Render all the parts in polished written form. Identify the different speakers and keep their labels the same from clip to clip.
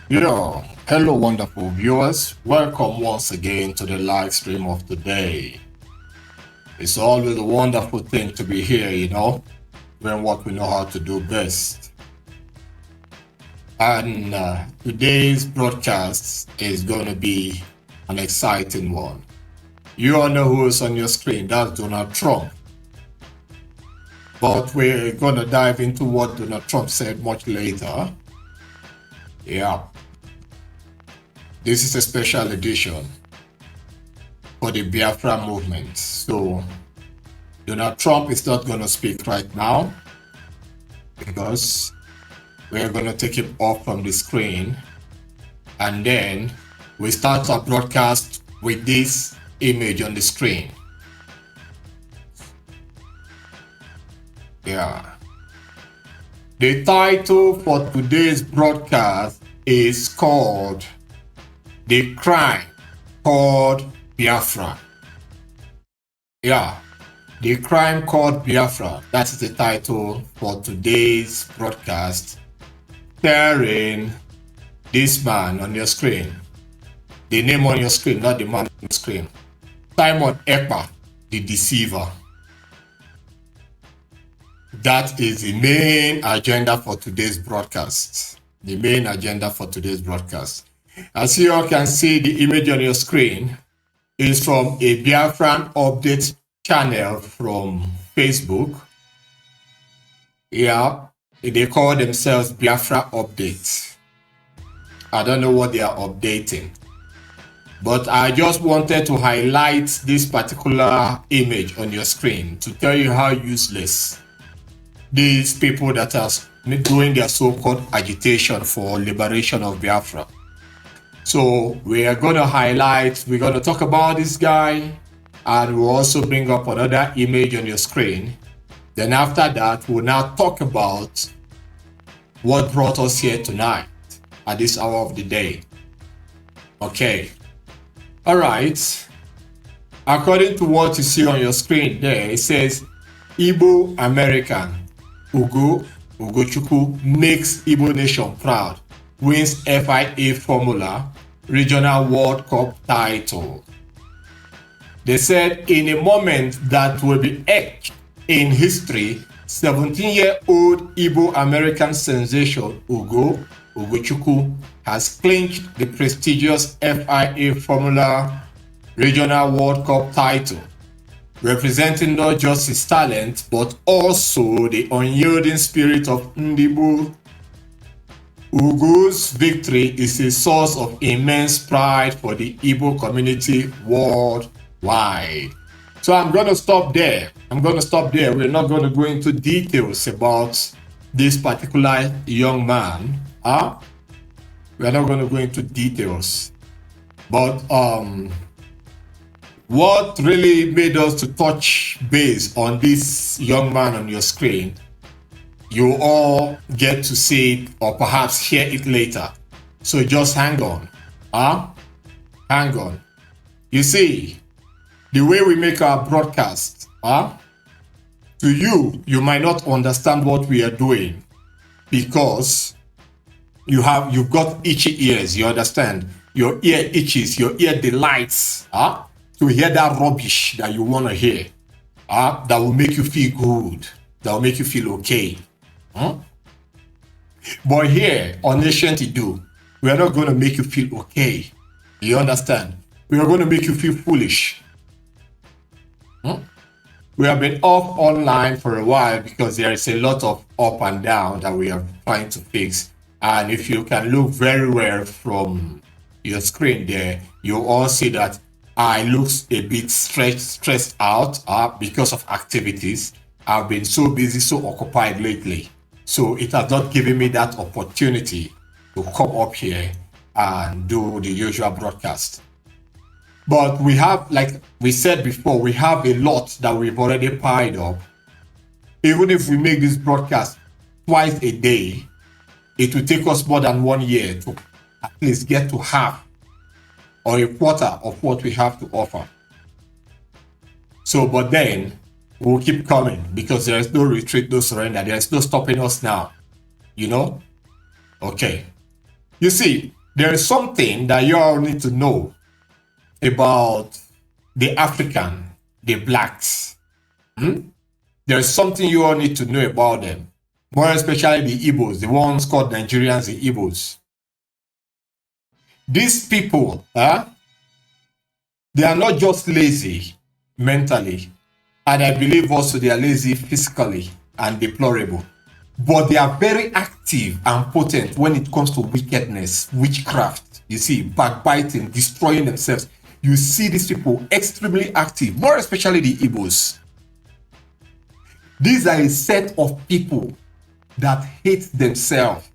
Speaker 1: Yeah, hello, wonderful viewers. Welcome once again to the live stream of today. It's always a wonderful thing to be here, doing what we know how to do best. And today's broadcast is going to be an exciting one. You all know who is on your screen. That's Donald Trump. But we're going to dive into what Donald Trump said much later. Yeah. This is a special edition for the Biafra movement. So Donald Trump is not going to speak right now because we're going to take him off from the screen, and then we start our broadcast with this image on the screen. Yeah. The title for today's broadcast is called The Crime Called Biafra. Yeah. The Crime Called Biafra. That is the title for today's broadcast, starring this man on your screen. The name on your screen, not the man on your screen. Simon Ekpa, the deceiver. That is the main agenda for today's broadcast. The main agenda for today's broadcast. As you all can see, the image on your screen is from a Biafran update channel from Facebook. Yeah, they call themselves Biafra Updates. I don't know what they are updating, but I just wanted to highlight this particular image on your screen to tell you how useless these people that are doing their so-called agitation for liberation of Biafra. So we are going to highlight, we're going to talk about this guy, and we'll also bring up another image on your screen. Then after that, we'll now talk about what brought us here tonight at this hour of the day. Okay. All right. According to what you see on your screen there, it says Igbo American Ugochukwu makes Igbo nation proud, wins FIA Formula Regional World Cup title. They said in a moment that will be etched in history, 17-year-old Igbo American sensation Ugochukwu has clinched the prestigious FIA Formula Regional World Cup title, representing not just his talent, but also the unyielding spirit of Ndibu. Ugo's victory is a source of immense pride for the Igbo community worldwide. So I'm going to stop there. We're not going to go into details about this particular young man. We're not going to go into details. But what really made us to touch base on this young man on your screen, you all get to see it or perhaps hear it later. So just hang on. Hang on. You see, the way we make our broadcast, to you might not understand what we are doing because you've got itchy ears, you understand? Your ear itches, your ear delights to hear that rubbish that you want to hear, that will make you feel good, that will make you feel okay. But here on Nation to Do, we are not going to make you feel okay. You understand? We are going to make you feel foolish. We have been off online for a while because there is a lot of up and down that we are trying to fix. And if you can look very well from your screen there, you all see that I look a bit stressed out because of activities. I've been so busy, so occupied lately. So it has not given me that opportunity to come up here and do the usual broadcast. But we have, like we said before, we have a lot that we've already piled up. Even if we make this broadcast twice a day, it will take us more than 1 year to at least get to half or a quarter of what we have to offer. So, but then we'll keep coming because there is no retreat, no surrender. There is no stopping us now. Okay. You see, there is something that you all need to know about the African, the blacks. There is something you all need to know about them, more especially the Igbos, the ones called Nigerians, the Igbos. These people, they are not just lazy mentally, and I believe also they are lazy physically and deplorable, but they are very active and potent when it comes to wickedness, witchcraft. You see, backbiting, destroying themselves. You see these people extremely active, more especially the Igbos. These are a set of people that hate themselves.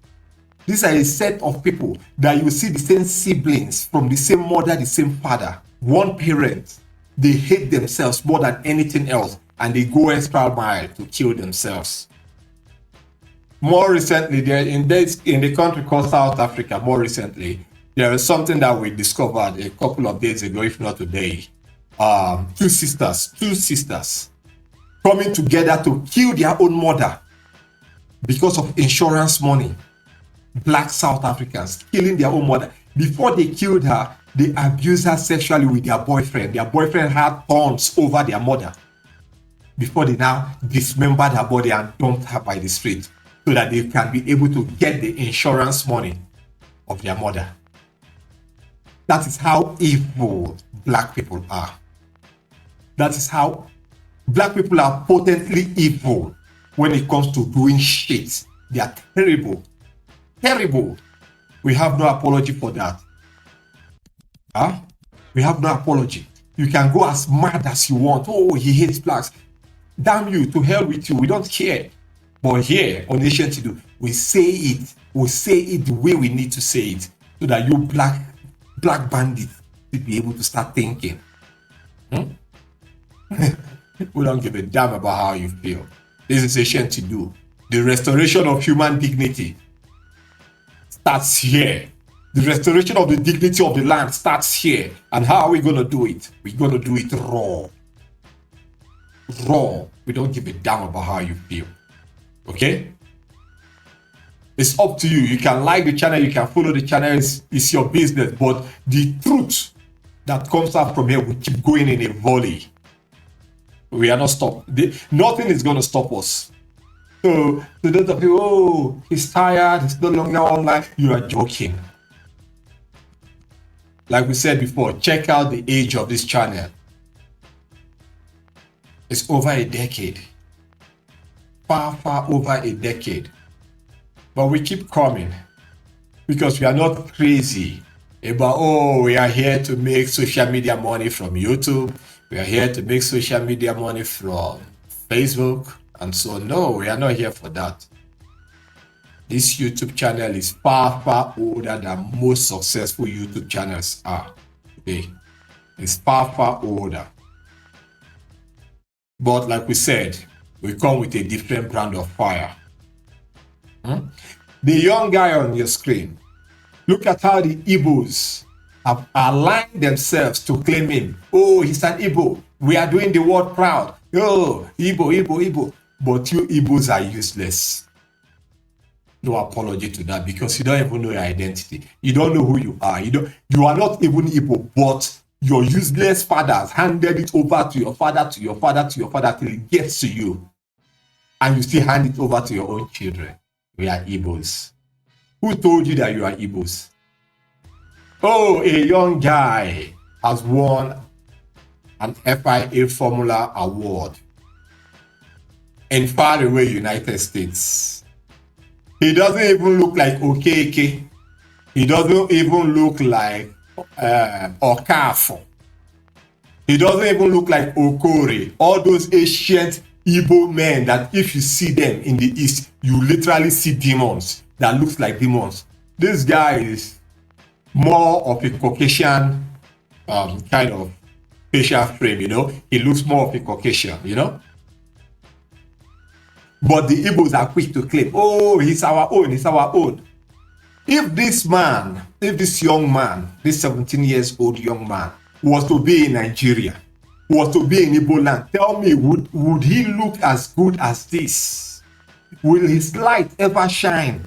Speaker 1: These are a set of people that you see the same siblings from the same mother, the same father, one parent. They hate themselves more than anything else, and they go extra mile to kill themselves. More recently, in the country called South Africa, more recently, there is something that we discovered a couple of days ago, if not today. Two sisters coming together to kill their own mother because of insurance money. Black South Africans killing their own mother. Before they killed her, they abused her sexually with their boyfriend. Their boyfriend had thorns over their mother. Before they now dismembered her body and dumped her by the street so that they can be able to get the insurance money of their mother. That is how evil black people are. That is how black people are potently evil when it comes to doing shit. They are terrible. Terrible. We have no apology for that. We have no apology. You can go as mad as you want. Oh, he hates blacks. Damn you, to hell with you. We don't care. But here on Nation to Do, we say it. We say it the way we need to say it, so that you black bandits will be able to start thinking. We don't give a damn about how you feel. This is Nation to Do. The restoration of human dignity starts here. The restoration of the dignity of the land starts here. And how are we going to do it? We're going to do it raw. Raw. We don't give a damn about how you feel. Okay? It's up to you. You can like the channel, you can follow the channel. It's your business. But the truth that comes out from here will keep going in a volley. We are not stopped. Nothing is going to stop us. So, to those of you, oh, he's tired, he's no longer online, you are joking. Like we said before, check out the age of this channel. It's over a decade. Far over a decade. But we keep coming because we are not crazy about, oh, we are here to make social media money from YouTube. We are here to make social media money from Facebook. And so, no, we are not here for that. This YouTube channel is far older than most successful YouTube channels are today. It's far older. But like we said, we come with a different brand of fire. The young guy on your screen, look at how the Igbos have aligned themselves to claim him. Oh, he's an Igbo. We are doing the world proud. Oh, Igbo. But you Igbos are useless. No apology to that, because you don't even know your identity. You don't know who you are. You are not even Igbo, but your useless fathers handed it over to your father, till it gets to you. And you still hand it over to your own children. We are Igbos. Who told you that you are Igbos? Oh, a young guy has won an FIA Formula Award in faraway United States. He doesn't even look like Okeke. He doesn't even look like Okafo. He doesn't even look like Okore. All those ancient Igbo men that if you see them in the East, you literally see demons that looks like demons. This guy is more of a Caucasian kind of facial frame, you know. He looks more of a Caucasian, you know. But the Igbos are quick to claim, oh, he's our own. If this young man, this 17 years old young man, was to be in Nigeria, was to be in Igbo land, tell me, would he look as good as this? Will his light ever shine?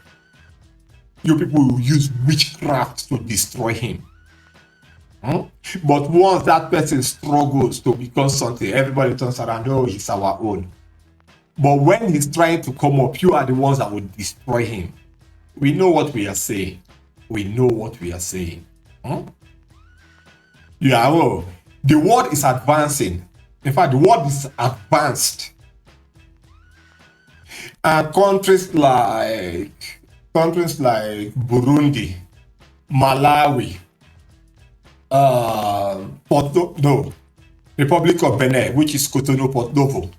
Speaker 1: You people will use witchcraft to destroy him. But once that person struggles to become something, everybody turns around, oh, he's our own. But when he's trying to come up, you are the ones that will destroy him. We know what we are saying. We know what we are saying. Yeah, oh, the world is advancing. In fact, the world is advanced. And countries like Burundi, Malawi, Republic of Benin, which is Cotonou, Port Novo,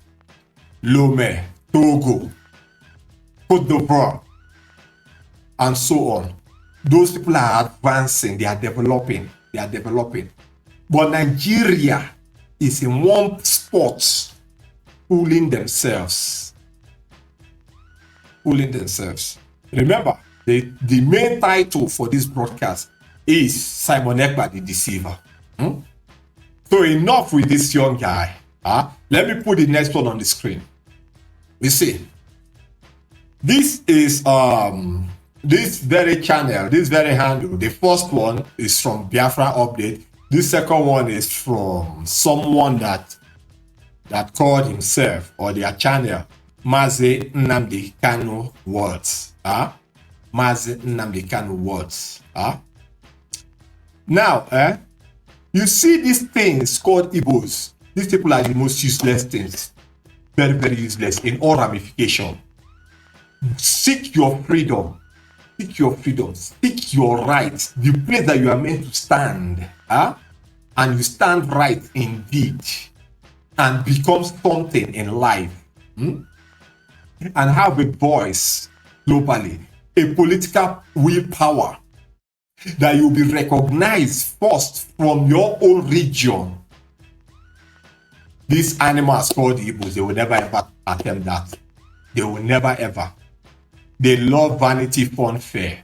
Speaker 1: Lomé, Togo, Cote d'Ivoire, and so on. Those people are advancing, they are developing. But Nigeria is in one spot, fooling themselves. Remember, the main title for this broadcast is Simon Ekpa the Deceiver. So enough with this young guy. Let me put the next one on the screen. You see, this is this very channel, this very handle. The first one is from Biafra Update. This second one is from someone that called himself or their channel Mazi Nnamdi Kanu Words. Mazi Nnamdi Kanu Words. Now, you see these things called Igbos. These people are the most useless things. Very, very useless in all ramifications. Seek your freedom. Seek your freedom. Seek your rights. The place that you are meant to stand. And you stand right indeed. And become something in life. And have a voice globally. A political willpower. That you'll be recognized first from your own region. These animals called the Igbos, they will never ever attempt that. They will never ever. They love vanity, fun, fair.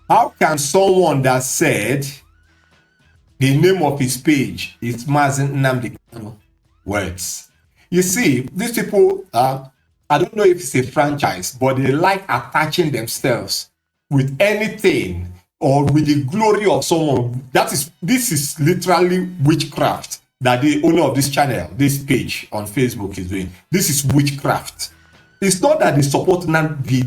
Speaker 1: How can someone that said the name of his page is Mazi Nnamdi Kanu Words? You see, these people, I don't know if it's a franchise, but they like attaching themselves with anything or with the glory of someone. This is literally witchcraft that the owner of this channel, this page on Facebook is doing. This is witchcraft. It's not that they support the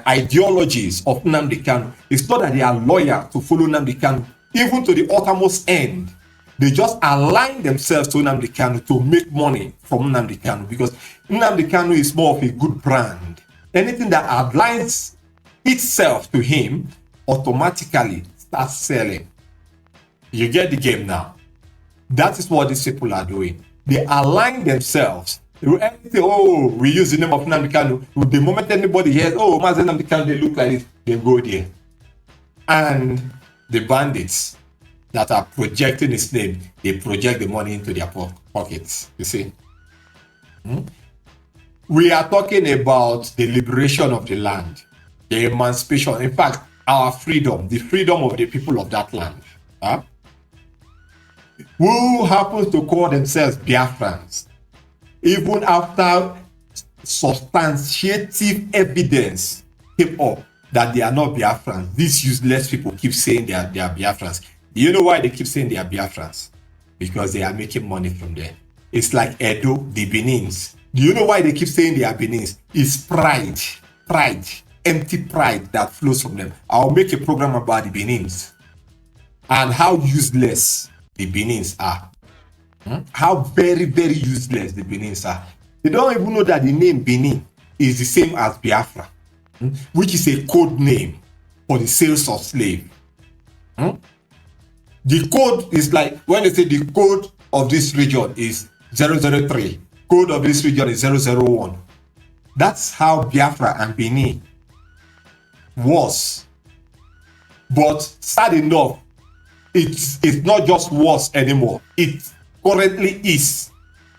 Speaker 1: ideologies of Nnamdi Kanu. It's not that they are loyal to follow Nnamdi Kanu, even to the uttermost end. They just align themselves to Nnamdi Kanu to make money from Nnamdi Kanu, because Nnamdi Kanu is more of a good brand. Anything that aligns itself to him automatically starts selling. You get the game now. That is what these people are doing. They align themselves. Anything, oh, we use the name of Nnamdi Kanu. The moment anybody hears, oh, Mazi Nnamdi Kanu, they look like this, they go there. And the bandits that are projecting his name, they project the money into their pockets. You see? We are talking about the liberation of the land, the emancipation. In fact, our freedom, the freedom of the people of that land. Who happens to call themselves Biafrans, even after substantiative evidence came up that they are not Biafrans. These useless people keep saying they are Biafrans. You know why they keep saying they are Biafrans? Because they are making money from there. It's like Edo, the Benins. Do you know why they keep saying they are Benins? It's pride, empty pride that flows from them. I'll make a program about the Benins and how useless the Benins are. How very, very useless the Benins are. They don't even know that the name Benin is the same as Biafra, which is a code name for the sales of slave. The code is like, when they say the code of this region is 003, code of this region is 001. That's how Biafra and Benin was. But sad enough, it's not just was anymore. It currently is.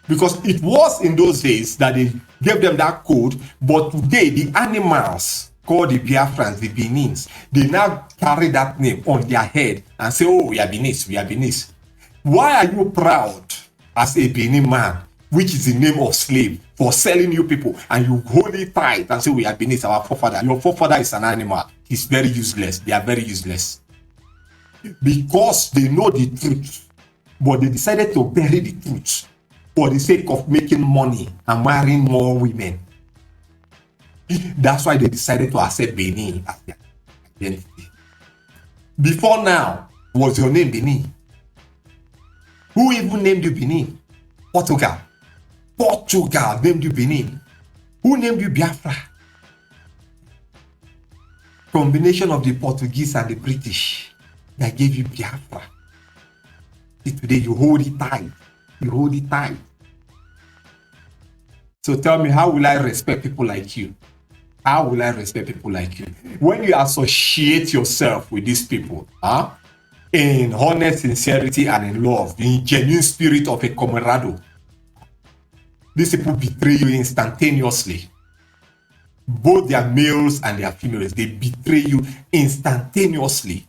Speaker 1: Because it was in those days that they gave them that code, but today the animals called the Biafrans, the Benins, they now carry that name on their head and say, oh, we are Benis, we are Benis. Why are you proud as a Benin man, which is the name of slave, for selling you people, and you hold it tight and say, we are Benis, our forefather? Your forefather is an animal. he's very useless. They are very useless. Because they know the truth, but they decided to bury the truth for the sake of making money and marrying more women. That's why they decided to accept Benin as their identity. Before now, was your name Benin? Who even named you Benin? Portugal. Portugal named you Benin. Who named you Biafra? Combination of the Portuguese and the British that gave you Biafra. See, today you hold it tight. You hold it tight. So tell me, how will I respect people like you? How will I respect people like you? When you associate yourself with these people, in honest sincerity and in love, in genuine spirit of a camarado, these people betray you instantaneously. Both their males and their females, they betray you instantaneously.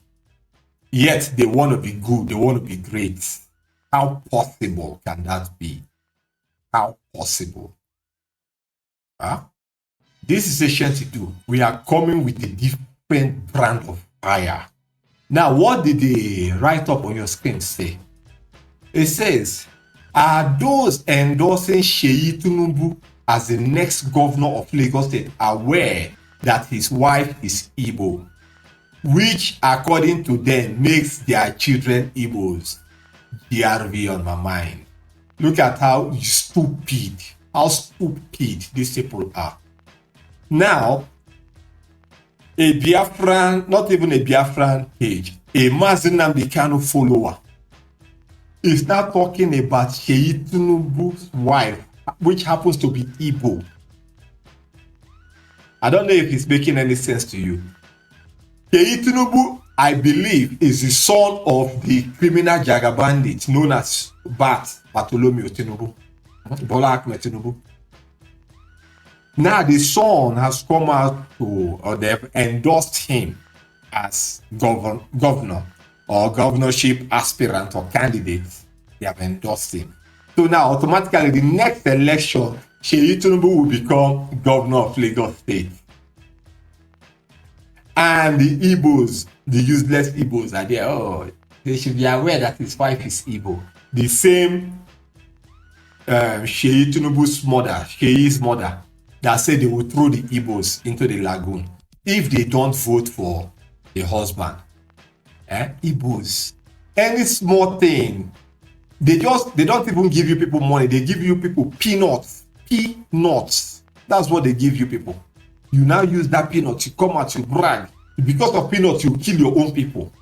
Speaker 1: Yet they want to be good, they want to be great. How possible can that be? How possible? This is a shanty. We are coming with a different brand of A.I.R. Now, what did the write-up on your screen say? It says, are those endorsing Seyi Tinubu as the next governor of Lagos State aware that his wife is Igbo, which according to them makes their children Igbos? DRV on my mind. Look at how stupid these people are. Now, a Biafran, not even a Biafran page, a Mazi Nnamdi Kanu follower is now talking about Seyi Tinubu's wife, which happens to be Igbo. I don't know if it's making any sense to you. Seyi Tinubu, I believe, is the son of the criminal jagabandit known as Bartholomew Tinubu, Bola Ahmed Tinubu. Now the son has come out to, or they've endorsed him as governor or governorship aspirant or candidate. They have endorsed him. So now automatically the next election, Seyi Tinubu will become governor of Lagos State. And the Igbos, the useless Igbos are there. Oh, they should be aware that his wife is Igbo. The same Seyi Tinubu's mother, Seyi's mother, that said they will throw the Igbos into the lagoon if they don't vote for the husband. Igbos, any small thing, they don't even give you people money. They give you people peanuts. That's what they give you people. You now use that peanut to come out to brag. Because of peanuts, you kill your own people.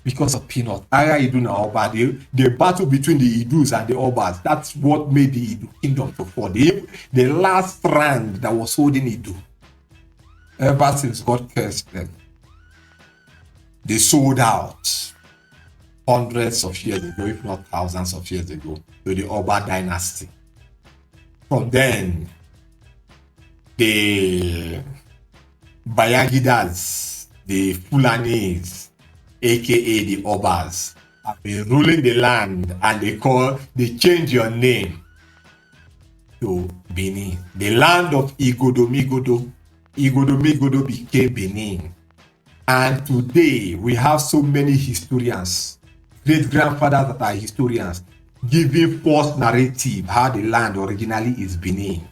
Speaker 1: Because of peanut. Idu na Oba, the battle between the Idus and the Obas, that's what made the Idu kingdom to fall. The last strand that was holding Idu. Ever since God cursed them, they sold out hundreds of years ago, if not thousands of years ago, to the Oba dynasty. From then, the Bayagidas, the Fulanis, aka the Obas, have been ruling the land, and they change your name to Benin. The land of Igodomigodo. Igodomigodo became Benin. And today we have so many historians, great-grandfathers that are historians, giving false narrative how the land originally is Benin.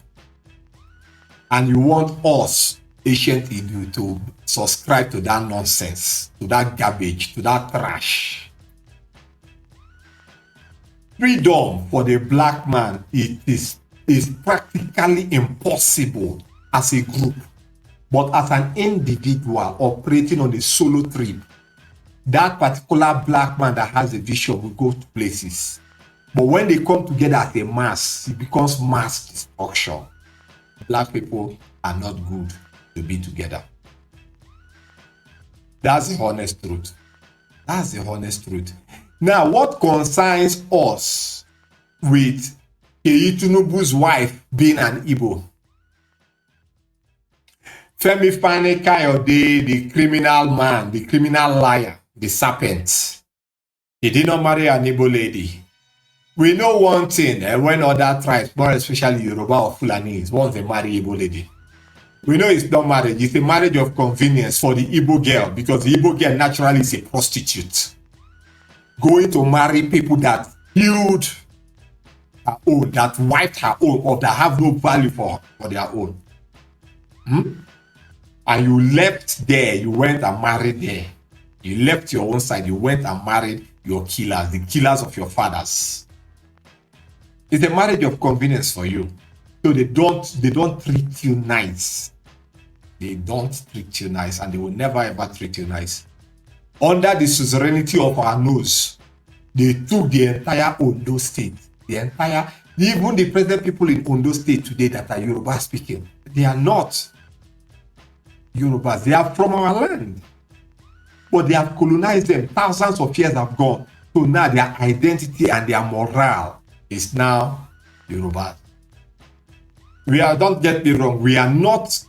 Speaker 1: And you want us, ancient Idu, to subscribe to that nonsense, to that garbage, to that trash. Freedom for the black man is practically impossible as a group, but as an individual operating on a solo trip, that particular black man that has a vision will go to places. But when they come together as a mass, it becomes mass destruction. Black people are not good to be together. That's the honest truth. That's the honest truth. Now, what concerns us with Seyi Tinubu's wife being an Igbo? Femi Fani-Kayode, the criminal man, the criminal liar, the serpent, he did not marry an Igbo lady. We know one thing, when other tribes, more especially Yoruba or Fulanis, once they marry Igbo lady, We know it's not marriage. It's a marriage of convenience for the Igbo girl because the Igbo girl naturally is a prostitute. Going to marry people that killed her own, that wiped her own, or that have no value for their own. And you left there, you went and married there. You left your own side, you went and married your killers, the killers of your fathers. It's a marriage of convenience for you. So they don't treat you nice. They don't treat you nice, and they will never ever treat you nice. Under the suzerainty of our nose, they took the entire Ondo state. Even the present people in Ondo state today that are Yoruba speaking, they are not Yorubas. They are from our land. But they have colonized them. Thousands of years have gone. So now their identity and their morale is now Yoruba. Don't get me wrong, we are not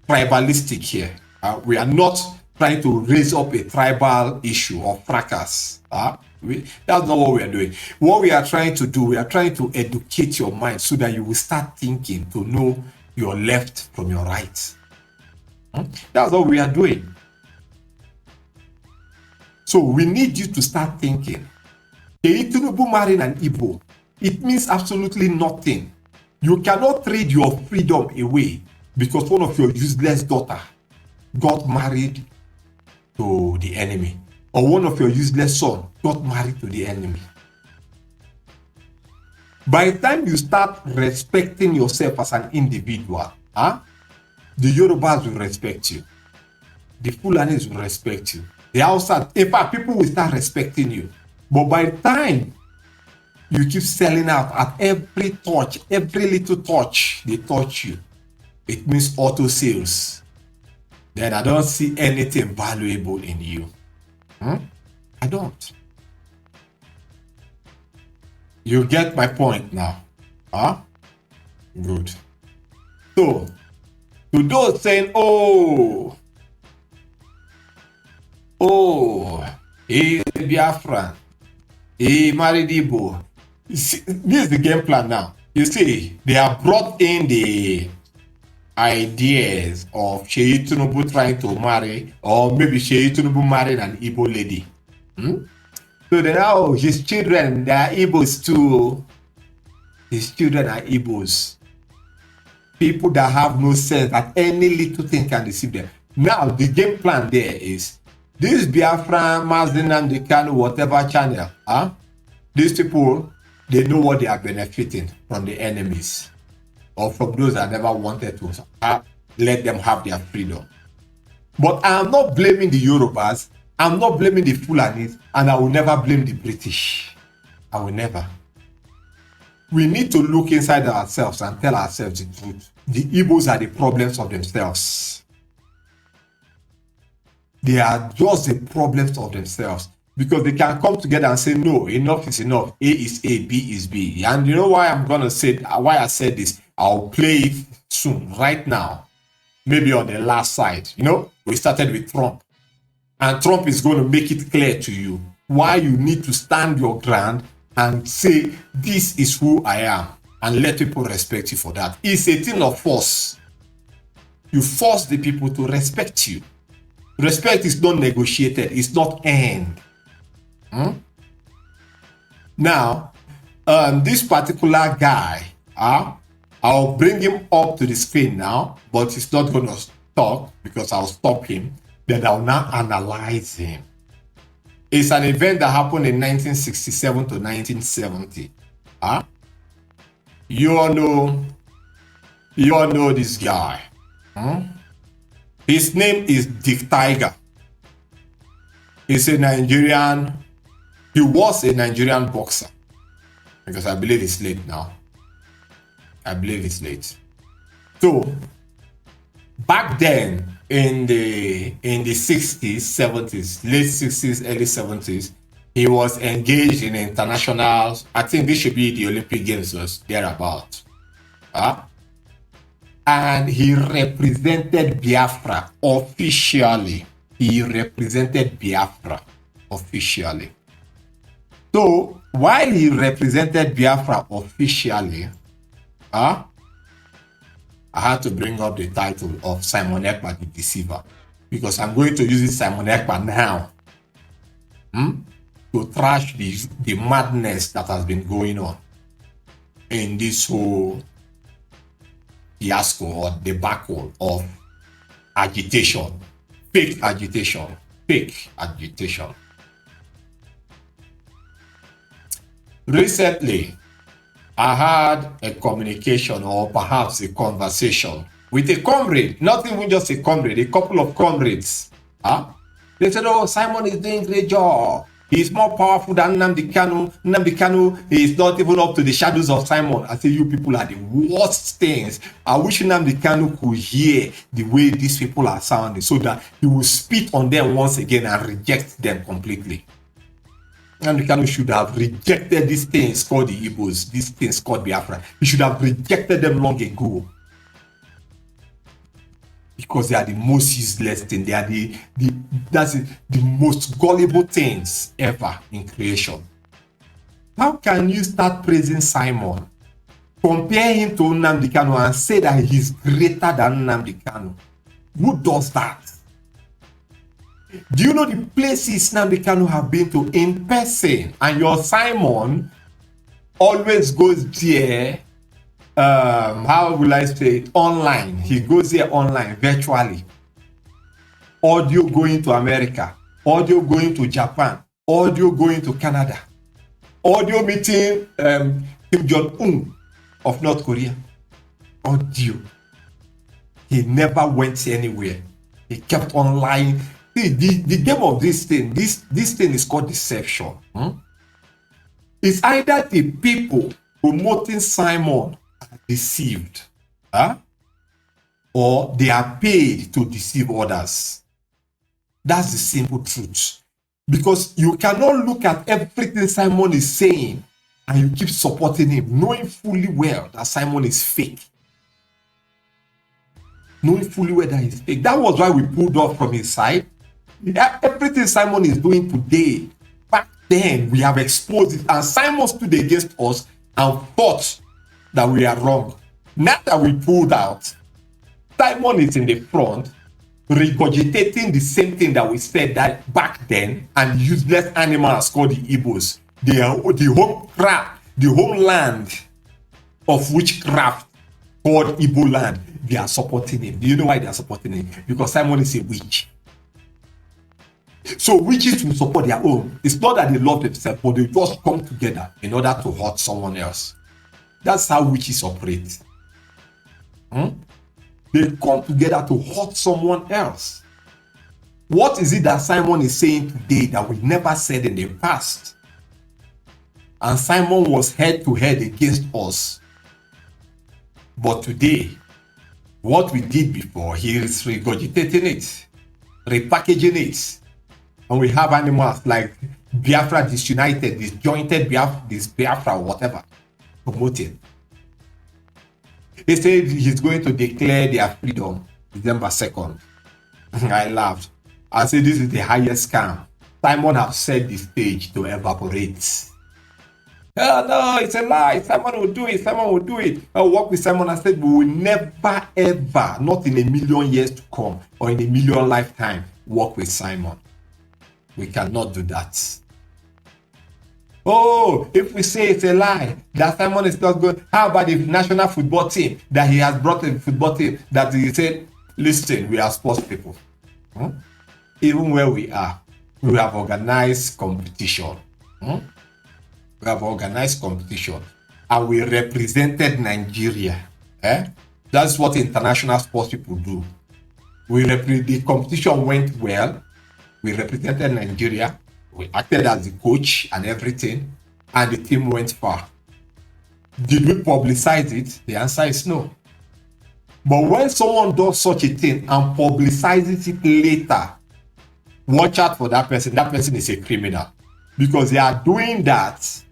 Speaker 1: tribalistic here. We are not trying to raise up a tribal issue or fracas. That's not what we are doing. What we are trying to do, we are trying to educate your mind so that you will start thinking to know your left from your right. That's what we are doing. So we need you to start thinking. Tinubu marrying an Igbo, it means absolutely nothing. You cannot trade your freedom away because one of your useless daughter got married to the enemy, or one of your useless son got married to the enemy. By the time you start respecting yourself as an individual, the Yorubas will respect you. The Fulanis will respect you. The outside, in fact, people will start respecting you. But by the time you keep selling out at every touch, every little touch, they touch you, it means auto sales. Then I don't see anything valuable in you. I don't. You get my point now. Good. So, to those saying, he's a Biafran, he married Igbo. This is the game plan now. You see, they have brought in the ideas of Sheyi Tinubu trying to marry, or maybe Sheyi Tinubu married an Igbo lady. So they now, his children, they are Igbos too. His children are Igbos. People that have no sense, that any little thing can deceive them. Now, the game plan there is, this Biafran, Mazdin, the Kanu, whatever channel, these people, they know what they are benefiting from the enemies, or from those that never wanted to let them have their freedom. But I am not blaming the Yorubas, I'm not blaming the Fulanis, and I will never blame the British. I will never. We need to look inside ourselves and tell ourselves the truth. The Igbos are the problems of themselves. They are just the problems of themselves, because they can come together and say, no, enough is enough. A is A, B is B. And you know why I'm going to say, why I said this? I'll play it soon, right now. Maybe on the last side. You know, we started with Trump. And Trump is going to make it clear to you why you need to stand your ground and say, this is who I am. And let people respect you for that. It's a thing of force. You force the people to respect you. Respect is not negotiated. It's not earned. Now, this particular guy, I'll bring him up to the screen now, but he's not going to talk because I'll stop him. Then I'll now analyze him. It's an event that happened in 1967 to 1970. You all know this guy. His name is Dick Tiger. He's a Nigerian. He was a Nigerian boxer, because I believe he's late now. I believe he's late. So back then, in the 60s, 70s, late 60s, early 70s, he was engaged in international, I think this should be the Olympic Games or thereabout. And he represented Biafra officially. He represented Biafra officially. So while he represented Biafra officially, I had to bring up the title of Simon Ekpa the Deceiver, because I'm going to use Simon Ekpa now to trash the madness that has been going on in this whole fiasco or debacle of agitation, fake agitation, fake agitation. Recently, I had a communication or perhaps a conversation with a comrade, not even just a comrade, a couple of comrades. They said, oh, Simon is doing a great job. He's more powerful than Nnamdi Kanu. Nnamdi Kanu is not even up to the shadows of Simon. I say, you people are the worst things. I wish Nnamdi Kanu could hear the way these people are sounding so that he will spit on them once again and reject them completely. Nnamdi Kanu should have rejected these things called the Igbos, these things called Biafra. He should have rejected them long ago. Because they are the most useless thing. They are the most gullible things ever in creation. How can you start praising Simon, compare him to Nnamdi Kanu, and say that he's greater than Nnamdi Kanu? Who does that? Do you know the places Nnamdi Kanu have been to in person, and your Simon always goes there? How will I say it? Online. He goes there online, virtually. Audio going to America, audio going to Japan, audio going to Canada, audio meeting Kim Jong-un of North Korea. Audio. He never went anywhere. He kept online. See, the game of this thing is called deception. It's either the people promoting Simon are deceived, or they are paid to deceive others. That's the simple truth. Because you cannot look at everything Simon is saying and you keep supporting him, knowing fully well that Simon is fake. Knowing fully well that he's fake. That was why we pulled off from his side. Everything Simon is doing today, back then we have exposed it, and Simon stood against us and thought that we are wrong. Now that we pulled out, Simon is in the front, regurgitating the same thing that we said that back then, and useless animals called the Igbos. They are the homeland of witchcraft called Igbo land. They are supporting him. Do you know why they are supporting him? Because Simon is a witch. So witches will support their own. It's not that they love themselves, but they just come together in order to hurt someone else. That's how witches operate. They come together to hurt someone else. What is it that Simon is saying today that we never said in the past? And Simon was head to head against us. But today, what we did before, he is regurgitating it, repackaging it. And we have animals like Biafra Disunited, Disjointed Biafra, or whatever, promoting. He said he's going to declare their freedom December 2nd. I laughed. I said this is the highest scam. Simon has set the stage to evaporate. Oh no, it's a lie. Simon will do it. Simon will do it. I'll work with Simon. I said we will never ever, not in a million years to come or in a million lifetime, work with Simon. We cannot do that. Oh, if we say it's a lie, that Simon is not good, how about the national football team that he has brought a football team that he said, listen, we are sports people. Even where we are, we have organized competition. We have organized competition and we represented Nigeria. That's what international sports people do. The competition went well. We represented Nigeria. We acted as the coach and everything, and the team went far. Did we publicize it? The answer is no. But when someone does such a thing and publicizes it later, watch out for that person. That person is a criminal, because they are doing that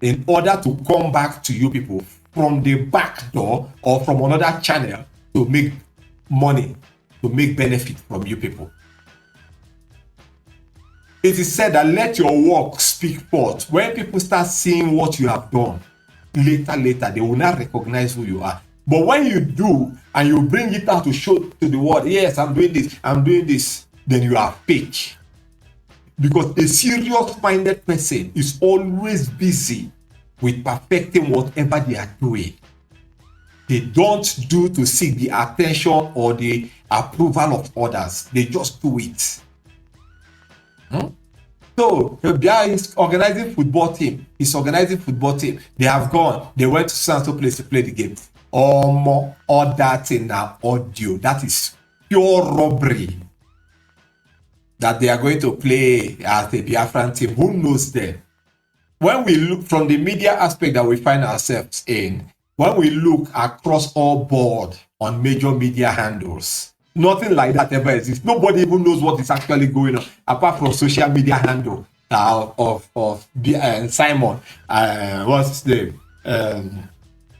Speaker 1: in order to come back to you people from the back door or from another channel to make money, to make benefit from you people. It is said that let your work speak forth. When people start seeing what you have done, later, they will not recognize who you are. But when you do and you bring it out to show to the world, yes, I'm doing this, then you are fake. Because a serious-minded person is always busy with perfecting whatever they are doing. They don't do to seek the attention or the approval of others. They just do it. So Bia is organizing football team. He's organizing football team. They have gone. They went to Santo place to play the game. All that in our audio. That is pure robbery. That they are going to play as a Biafran team. Who knows them? When we look from the media aspect that we find ourselves in, when we look across all board on major media handles, nothing like that ever exists. Nobody even knows what is actually going on, apart from social media handle of Simon. What's his name?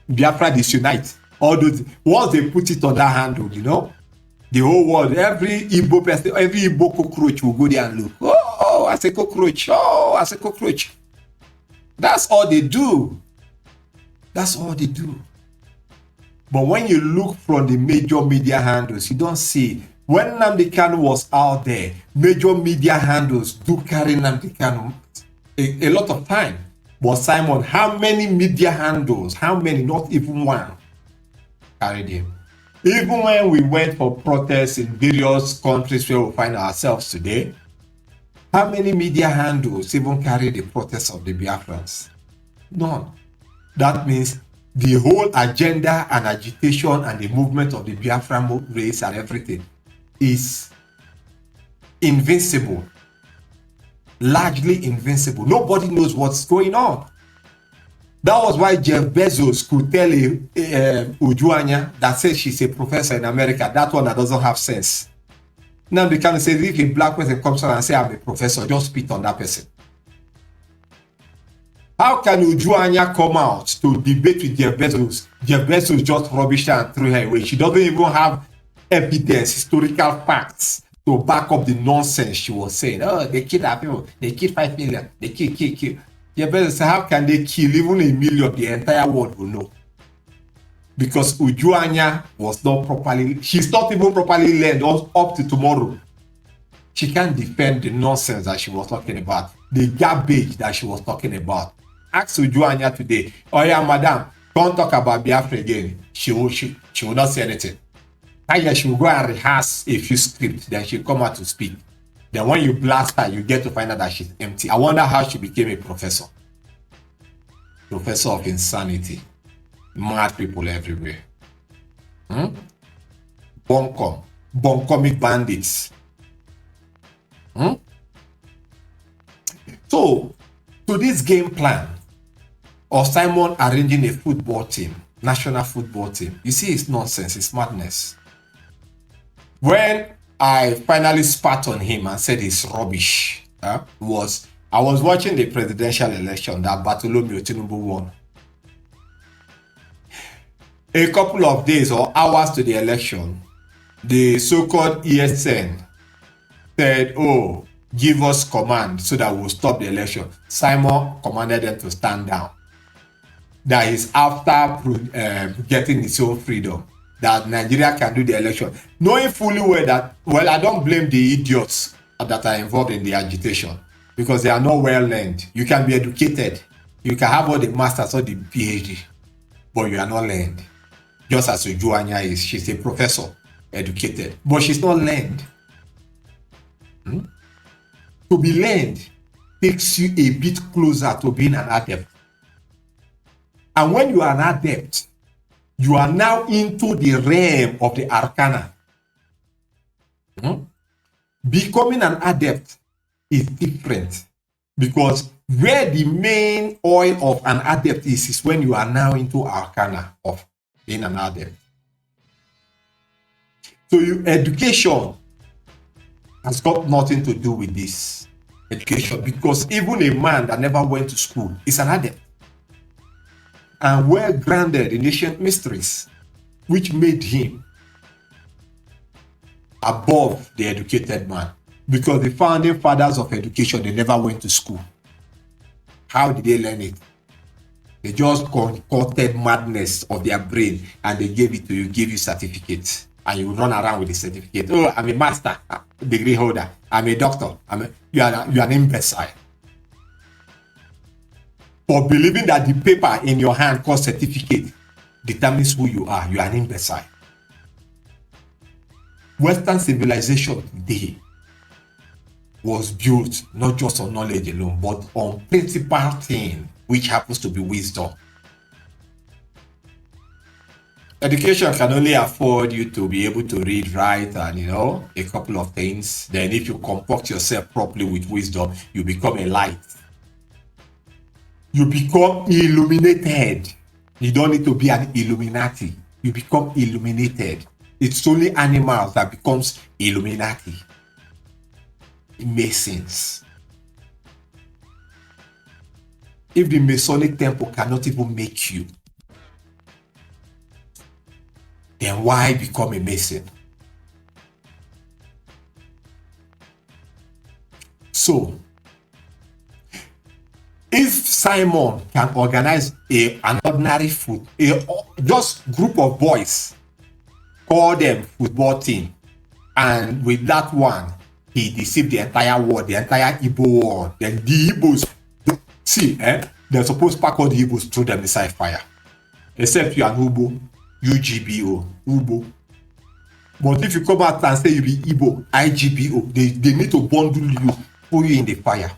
Speaker 1: Biafra Disunite. All those. Once they put it on that handle, you know, the whole world, every Igbo person, every Igbo cockroach will go there and look. Oh, as a cockroach. Oh, as a cockroach. That's all they do. That's all they do. But when you look from the major media handles, you don't see. When Nnamdi Kanu was out there, major media handles do carry Nnamdi Kanu a lot of time. But Simon, how many media handles? How many? Not even one carried him. Even when we went for protests in various countries where we find ourselves today, how many media handles even carry the protests of the Biafrans? None. That means the whole agenda and agitation and the movement of the Biafran race and everything is invincible. Largely invincible. Nobody knows what's going on. That was why Jeff Bezos could tell Ujuanya that says she's a professor in America. That one that doesn't have sense. Now they can say if a black person comes on and say I'm a professor, just spit on that person. How can Ujuanya come out to debate with Jeff Bezos? Jeff Bezos just rubbished her and threw her away. She doesn't even have evidence, historical facts to back up the nonsense she was saying. Oh, they killed our people. They killed 5 million. They kill. Jeff Bezos said, how can they kill even 1 million? The entire world will know. Because Ujuanya was not properly, she's not even properly learned up to tomorrow. She can't defend the nonsense that she was talking about, the garbage that she was talking about. Ask Ujuanya today, oh yeah, madam, don't talk about Biafra again. She will not say anything. She will go and rehearse a few scripts, then she'll come out to speak. Then when you blast her, you get to find out that she's empty. I wonder how she became a professor. Professor of insanity. Mad people everywhere. Boncomic bandits. So, to this game plan of Simon arranging a football team, national football team, you see, it's nonsense, it's madness. When I finally spat on him and said it's rubbish, I was watching the presidential election that Bartholomew Tinubu won. A couple of days or hours to the election, the so-called ESN said, oh, give us command so that we'll stop the election. Simon commanded them to stand down. That is after getting its own freedom, that Nigeria can do the election. Knowing fully well that, well, I don't blame the idiots that are involved in the agitation because they are not well learned. You can be educated. You can have all the masters or the PhD, but you are not learned. Just as Ujuanya is, she's a professor, educated, but she's not learned. To be learned takes you a bit closer to being an adept. And when you are an adept, you are now into the realm of the arcana. Becoming an adept is different because where the main oil of an adept is when you are now into arcana of being an adept. So your education has got nothing to do with this education because even a man that never went to school is an adept and well grounded in ancient mysteries, which made him above the educated man because the founding fathers of education, they never went to school. How did they learn it? They just concocted madness of their brain and they gave it to you, give you certificates. And you run around with the certificate. Oh, I'm a master degree holder. I'm a doctor. You are an imbecile. For believing that the paper in your hand called certificate determines who you are an imbecile. Western civilization today was built not just on knowledge alone, but on principal thing, which happens to be wisdom. Education can only afford you to be able to read, write, and a couple of things. Then if you comport yourself properly with wisdom, you become a light. You become illuminated. You don't need to be an Illuminati. You become illuminated. It's only animals that becomes Illuminati. It makes sense. If the Masonic temple cannot even make you, then why become a Mason? So, if Simon can organize an ordinary just group of boys, call them football team, and with that one, he deceived the entire world, the entire Igbo world. Then the Igbos, they're supposed to pack all the Igbos, throw them inside fire. Except you are Ubo, UGBO, Ubo. But if you come out and say you be Igbo, IGBO, they need to bundle you, put you in the fire.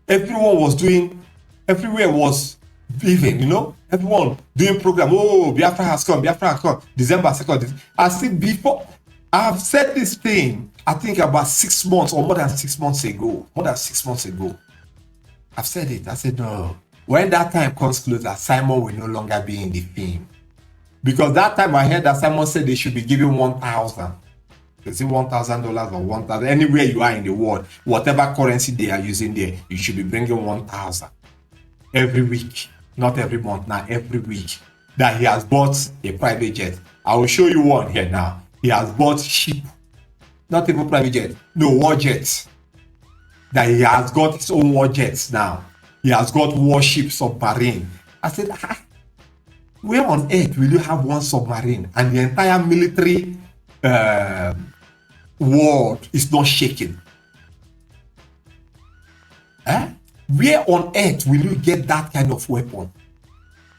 Speaker 1: Everywhere was living, everyone doing program. Oh, Biafra has come, December 2nd. I said before, I've said this thing, I think about 6 months or more than 6 months ago. I've said it. I said, no. When that time comes closer, Simon will no longer be in the film. Because that time I heard that Simon said they should be giving 1,000. Is it $1,000 or 1,000? Anywhere you are in the world, whatever currency they are using there, you should be bringing 1,000 every week, not every month. Now every week. That he has bought a private jet. I will show you one here now. He has bought ship, not even private jet, no, war jets. That he has got his own war jets now. He has got warship, submarine. I said, where on earth will you have one submarine and the entire military world is not shaking? Where on earth will you get that kind of weapon?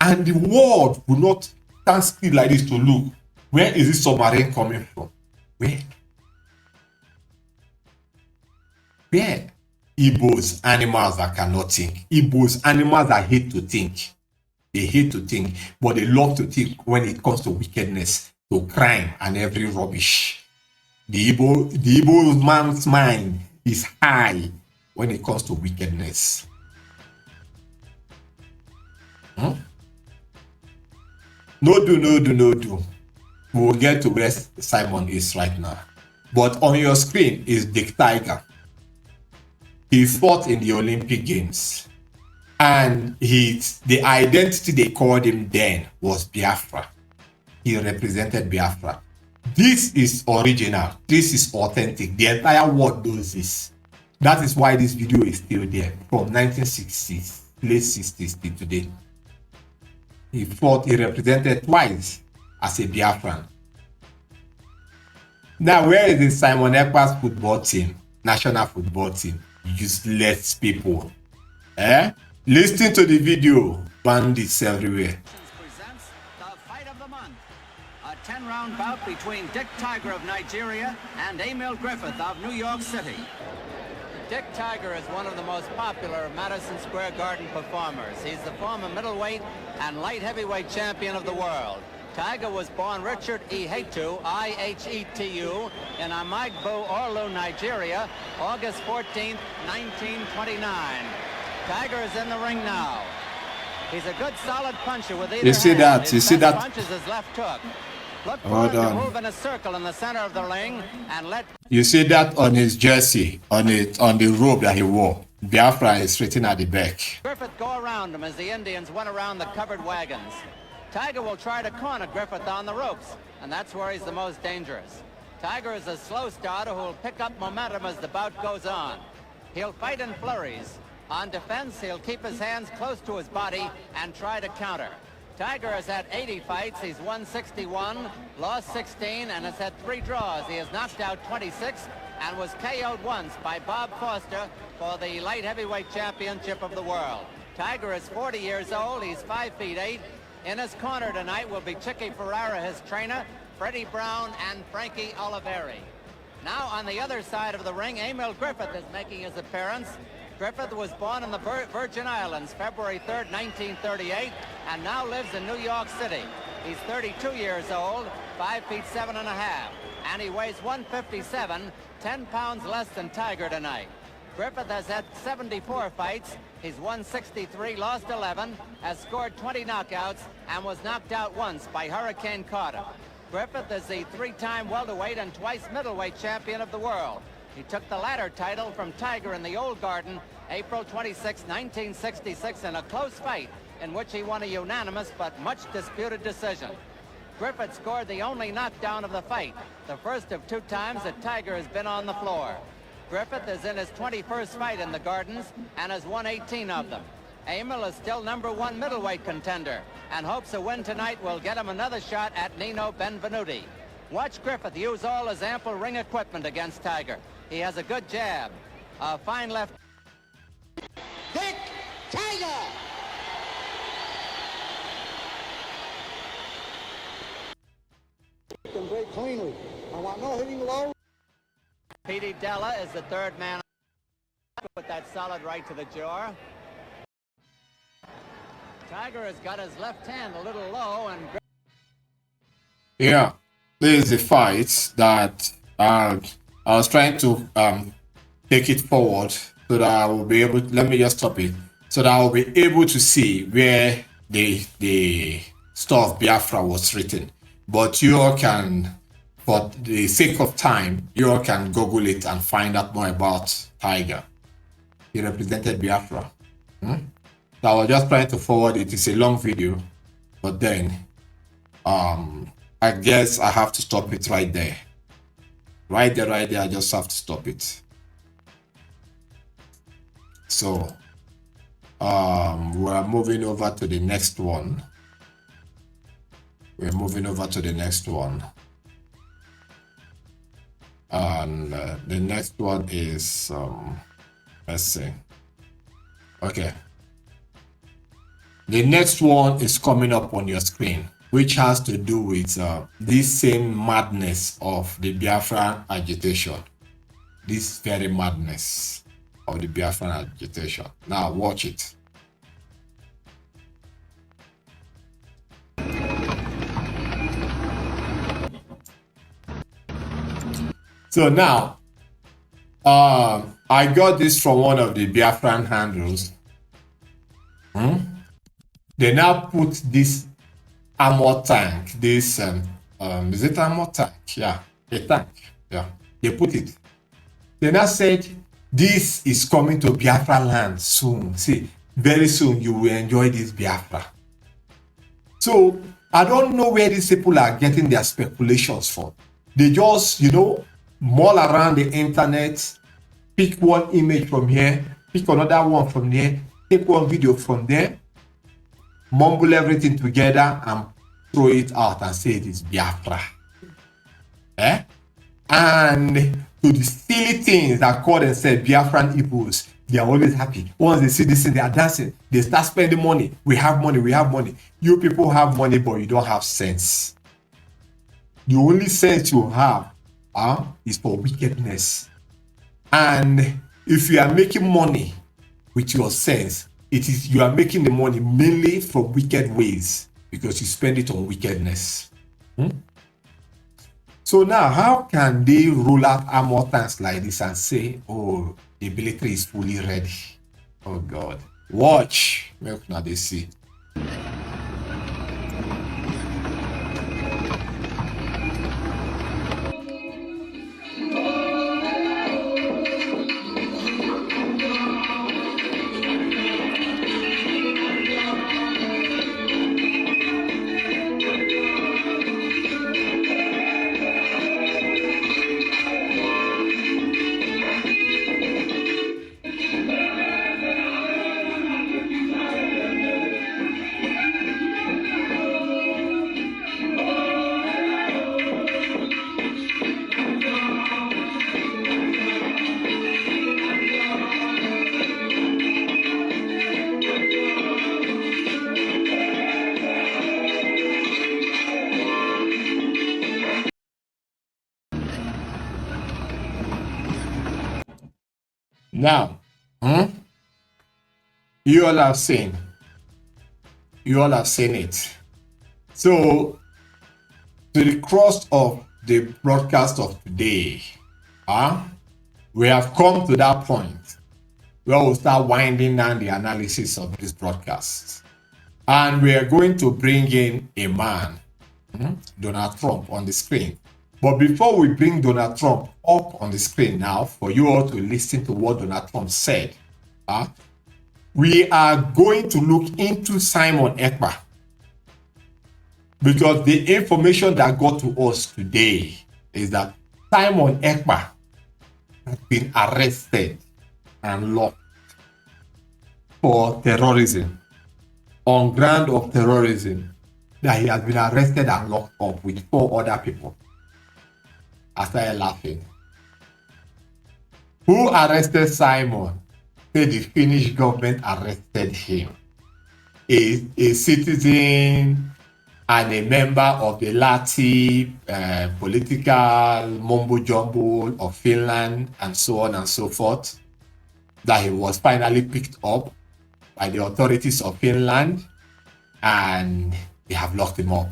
Speaker 1: And the world will not stand still like this to look. Where is this submarine coming from? Where? Igbos, animals that cannot think. Igbos, animals that hate to think. They hate to think, but they love to think when it comes to wickedness, to crime, and every rubbish. The Igbo man's mind is high when it comes to wickedness. No do. We will get to where Simon is right now. But on your screen is Dick Tiger. He fought in the Olympic Games. And the identity they called him then was Biafra. He represented Biafra. This is original. This is authentic. The entire world knows this. That is why this video is still there from 1960s, late 60s till today. He represented twice as a Biafran. Now, where is the Simon Ekpa's football team, national football team? Useless people. Listen to the video. Bandits everywhere.
Speaker 2: Presents the fight of the month. A 10-round bout between Dick Tiger of Nigeria and Emil Griffith of New York City. Dick Tiger is one of the most popular Madison Square Garden performers. He's the former middleweight and light heavyweight champion of the world. Tiger was born Richard Ihetu, I-H-E-T-U, in Amagbo, Orlu, Nigeria, August 14th, 1929. Tiger is in the ring now. He's a good solid puncher with either
Speaker 1: You see
Speaker 2: hand.
Speaker 1: that?
Speaker 2: His
Speaker 1: You see
Speaker 2: best
Speaker 1: that?
Speaker 2: punch is his left hook. Look for
Speaker 1: Hold
Speaker 2: him to
Speaker 1: on.
Speaker 2: move in a circle in the center of the ring and let...
Speaker 1: You see that on his jersey, on the robe that he wore. Biafra is written at the back.
Speaker 2: Griffith go around him as the Indians went around the covered wagons. Tiger will try to corner Griffith on the ropes, and that's where he's the most dangerous. Tiger is a slow starter who will pick up momentum as the bout goes on. He'll fight in flurries. On defense, he'll keep his hands close to his body and try to counter. Tiger has had 80 fights. He's won 61, lost 16, and has had 3 draws. He has knocked out 26 and was KO'd once by Bob Foster for the light heavyweight championship of the world. Tiger is 40 years old. He's 5 feet 8. In his corner tonight will be Chicky Ferrara, his trainer, Freddie Brown, and Frankie Oliveri. Now on the other side of the ring, Emil Griffith is making his appearance. Griffith was born in the Virgin Islands February 3rd, 1938, and now lives in New York City. He's 32 years old, 5 feet 7 and a half, and he weighs 157, 10 pounds less than Tiger tonight. Griffith has had 74 fights. He's won 63, lost 11, has scored 20 knockouts, and was knocked out once by Hurricane Carter. Griffith is the 3-time welterweight and twice middleweight champion of the world. He took the latter title from Tiger in the Old Garden, April 26, 1966, in a close fight in which he won a unanimous but much disputed decision. Griffith scored the only knockdown of the fight, the first of 2 times that Tiger has been on the floor. Griffith is in his 21st fight in the Gardens and has won 18 of them. Emil is still #1 middleweight contender and hopes a win tonight will get him another shot at Nino Benvenuti. Watch Griffith use all his ample ring equipment against Tiger. He has a good jab, a fine left.
Speaker 3: Dick Tiger! Them very cleanly. I want no hitting low.
Speaker 2: Petey Della is the 3rd man with that solid right to the jaw. Tiger has got his left hand a little low and...
Speaker 1: Yeah, this is a fight that I was trying to take it forward so that I will be able to, let me just stop it, so that I will be able to see where the stuff Biafra was written. But you all can, for the sake of time, you all can Google it and find out more about Tiger. He represented Biafra. So I was just trying to forward it. It's a long video, but then I guess I have to stop it right there. Right there, I just have to stop it. So we're moving over to the next one. And the next one is, let's see. Okay. The next one is coming up on your screen, which has to do with this same madness of the Biafran agitation. This very madness of the Biafran agitation. Now watch it. So now, I got this from one of the Biafran handles. They now put this armor tank, this, is it armor tank? Yeah, a tank, yeah, they put it. They now said, this is coming to Biafra land soon. See, very soon you will enjoy this Biafra. So, I don't know where these people are getting their speculations from. They just, mull around the internet, pick one image from here, pick another one from there, take one video from there, mumble everything together and throw it out and say it is Biafra. And to the silly things that call themselves Biafran Igbos, they are always happy. Once they see this thing, they are dancing. They start spending money. We have money. You people have money, but you don't have sense. The only sense you have is for wickedness. And if you are making money with your sense, you are making the money mainly from wicked ways because you spend it on wickedness. So now, how can they roll out armor tanks like this and say, oh, the military is fully ready? Oh God. Watch. Now they see. Now, you all have seen. You all have seen it. So, to the cross of the broadcast of today, we have come to that point where we'll start winding down the analysis of this broadcast. And we are going to bring in a man, Donald Trump, on the screen. But before we bring Donald Trump up on the screen now, for you all to listen to what Donald Trump said, we are going to look into Simon Ekpa. Because the information that got to us today is that Simon Ekpa has been arrested and locked for terrorism, on ground of terrorism, that he has been arrested and locked up with 4 other people. I started laughing. Who arrested Simon? Said the Finnish government arrested him. A citizen and a member of the Lati political mumbo jumbo of Finland and so on and so forth, that he was finally picked up by the authorities of Finland and they have locked him up.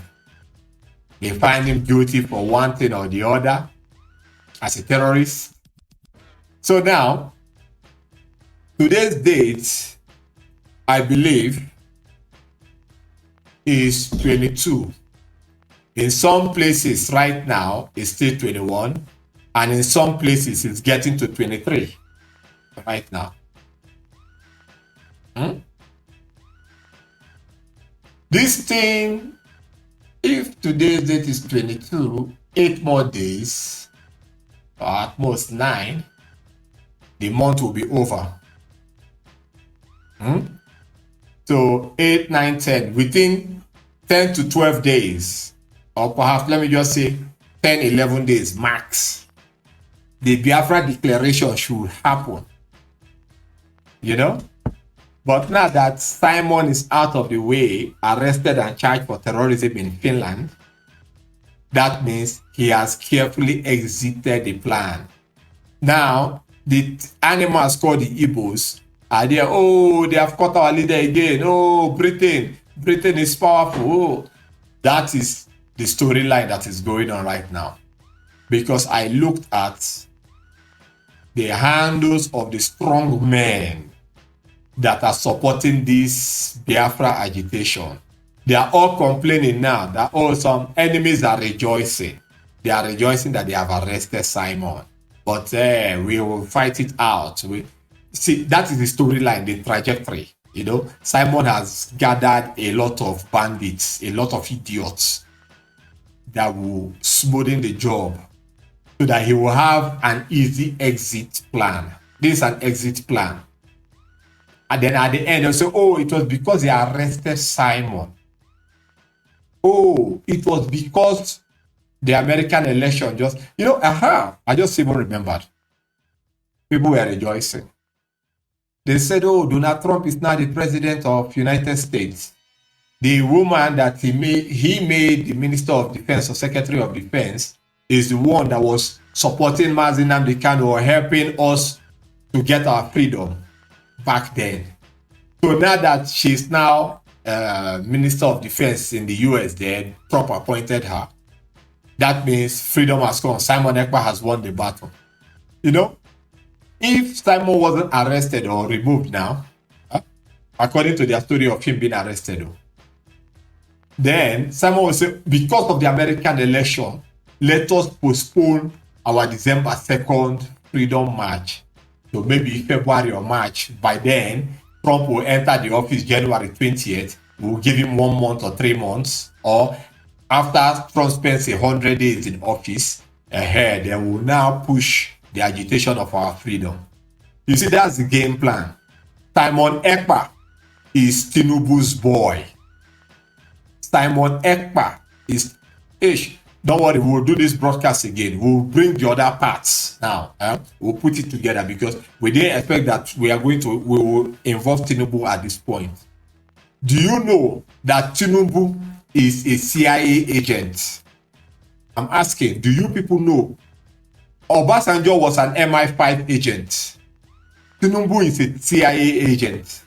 Speaker 1: They find him guilty for one thing or the other as a terrorist. So now, today's date, I believe, is 22. In some places right now, it's still 21. And in some places, it's getting to 23 right now. This thing, if today's date is 22, 8 more days, or at most 9, the month will be over. So 8, 9, 10, within 10 to 12 days, or perhaps let me just say 10, 11 days max, the Biafra declaration should happen. You know? But now that Simon is out of the way, arrested and charged for terrorism in Finland, that means he has carefully exited the plan. Now, the animals called the Igbos are there. Oh, they have caught our leader again. Oh, Britain is powerful. Oh, that is the storyline that is going on right now. Because I looked at the handles of the strong men that are supporting this Biafra agitation. They are all complaining now that some enemies are rejoicing. They are rejoicing that they have arrested Simon. But we will fight it out. See, that is the storyline, the trajectory. You know, Simon has gathered a lot of bandits, a lot of idiots that will smoothen the job so that he will have an easy exit plan. This is an exit plan. And then at the end, they'll say, oh, it was because they arrested Simon. Oh, it was because the American election just, I just even remembered. People were rejoicing. They said, oh, Donald Trump is now the president of United States. The woman that he made the Minister of Defense or Secretary of Defense is the one that was supporting Mazi Nnamdi Kanu or helping us to get our freedom back then. So now that she's now Minister of Defense in the US, then Trump appointed her. That means freedom has come. Simon Ekpa has won the battle. You know, if Simon wasn't arrested or removed now, according to their story of him being arrested, then Simon will say, because of the American election, let us postpone our December 2nd Freedom March. So maybe February or March. By then, Trump will enter the office January 20th. We'll give him 1 month or 3 months. Or after Trump spends 100 days in office, ahead, they will now push the agitation of our freedom. You see, that's the game plan. Simon Ekpa is Tinubu's boy. Simon Ekpa is Ish. Don't worry, we'll do this broadcast again. We'll bring the other parts now. We'll put it together because we didn't expect that we will involve Tinubu at this point. Do you know that Tinubu is a CIA agent? I'm asking, do you people know? Obasanjo was an MI5 agent. Tinubu is a CIA agent.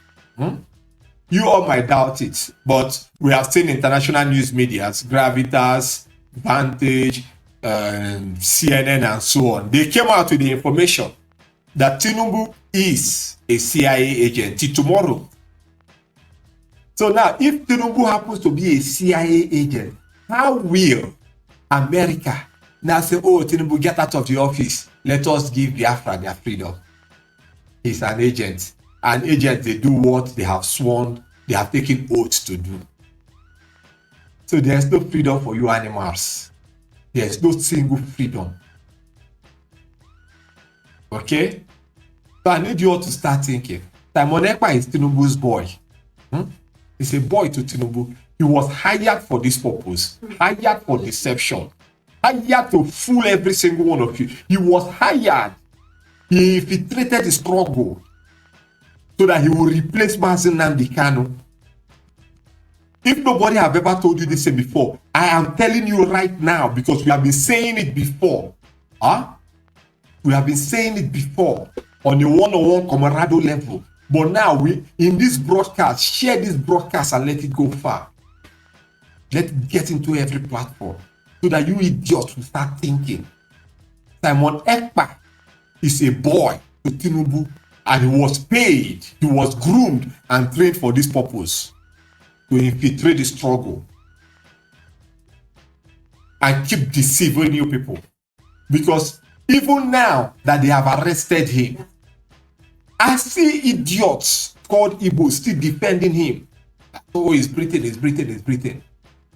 Speaker 1: You all might doubt it, but we have seen international news medias, Gravitas, Vantage, CNN, and so on. They came out with the information that Tinubu is a CIA agent till tomorrow. So now, if Tinubu happens to be a CIA agent, how will America now say, oh, Tinubu, get out of the office. Let us give Biafra their freedom. He's an agent. And agents, they do what they have sworn, they have taken oaths to do. So there's no freedom for you animals. There's no single freedom. Okay? So I need you all to start thinking. Simon Ekpa is Tinubu's boy. He's a boy to Tinubu. He was hired for this purpose. Hired for deception. Hired to fool every single one of you. He was hired. He infiltrated the struggle so that he will replace Mazen Nnamdi Kanu. If nobody have ever told you this before, I am telling you right now because we have been saying it before. We have been saying it before on a one-on-one camaraderie level. But now we, in this broadcast, share this broadcast and let it go far. Let it get into every platform so that you idiots will start thinking. Simon Ekpa is a boy to Tinubu, and he was paid, he was groomed and trained for this purpose, to infiltrate the struggle and keep deceiving you people. Because even now that they have arrested him, I see idiots called Igbo still defending him. Oh, he's breathing, he's breathing, he's breathing.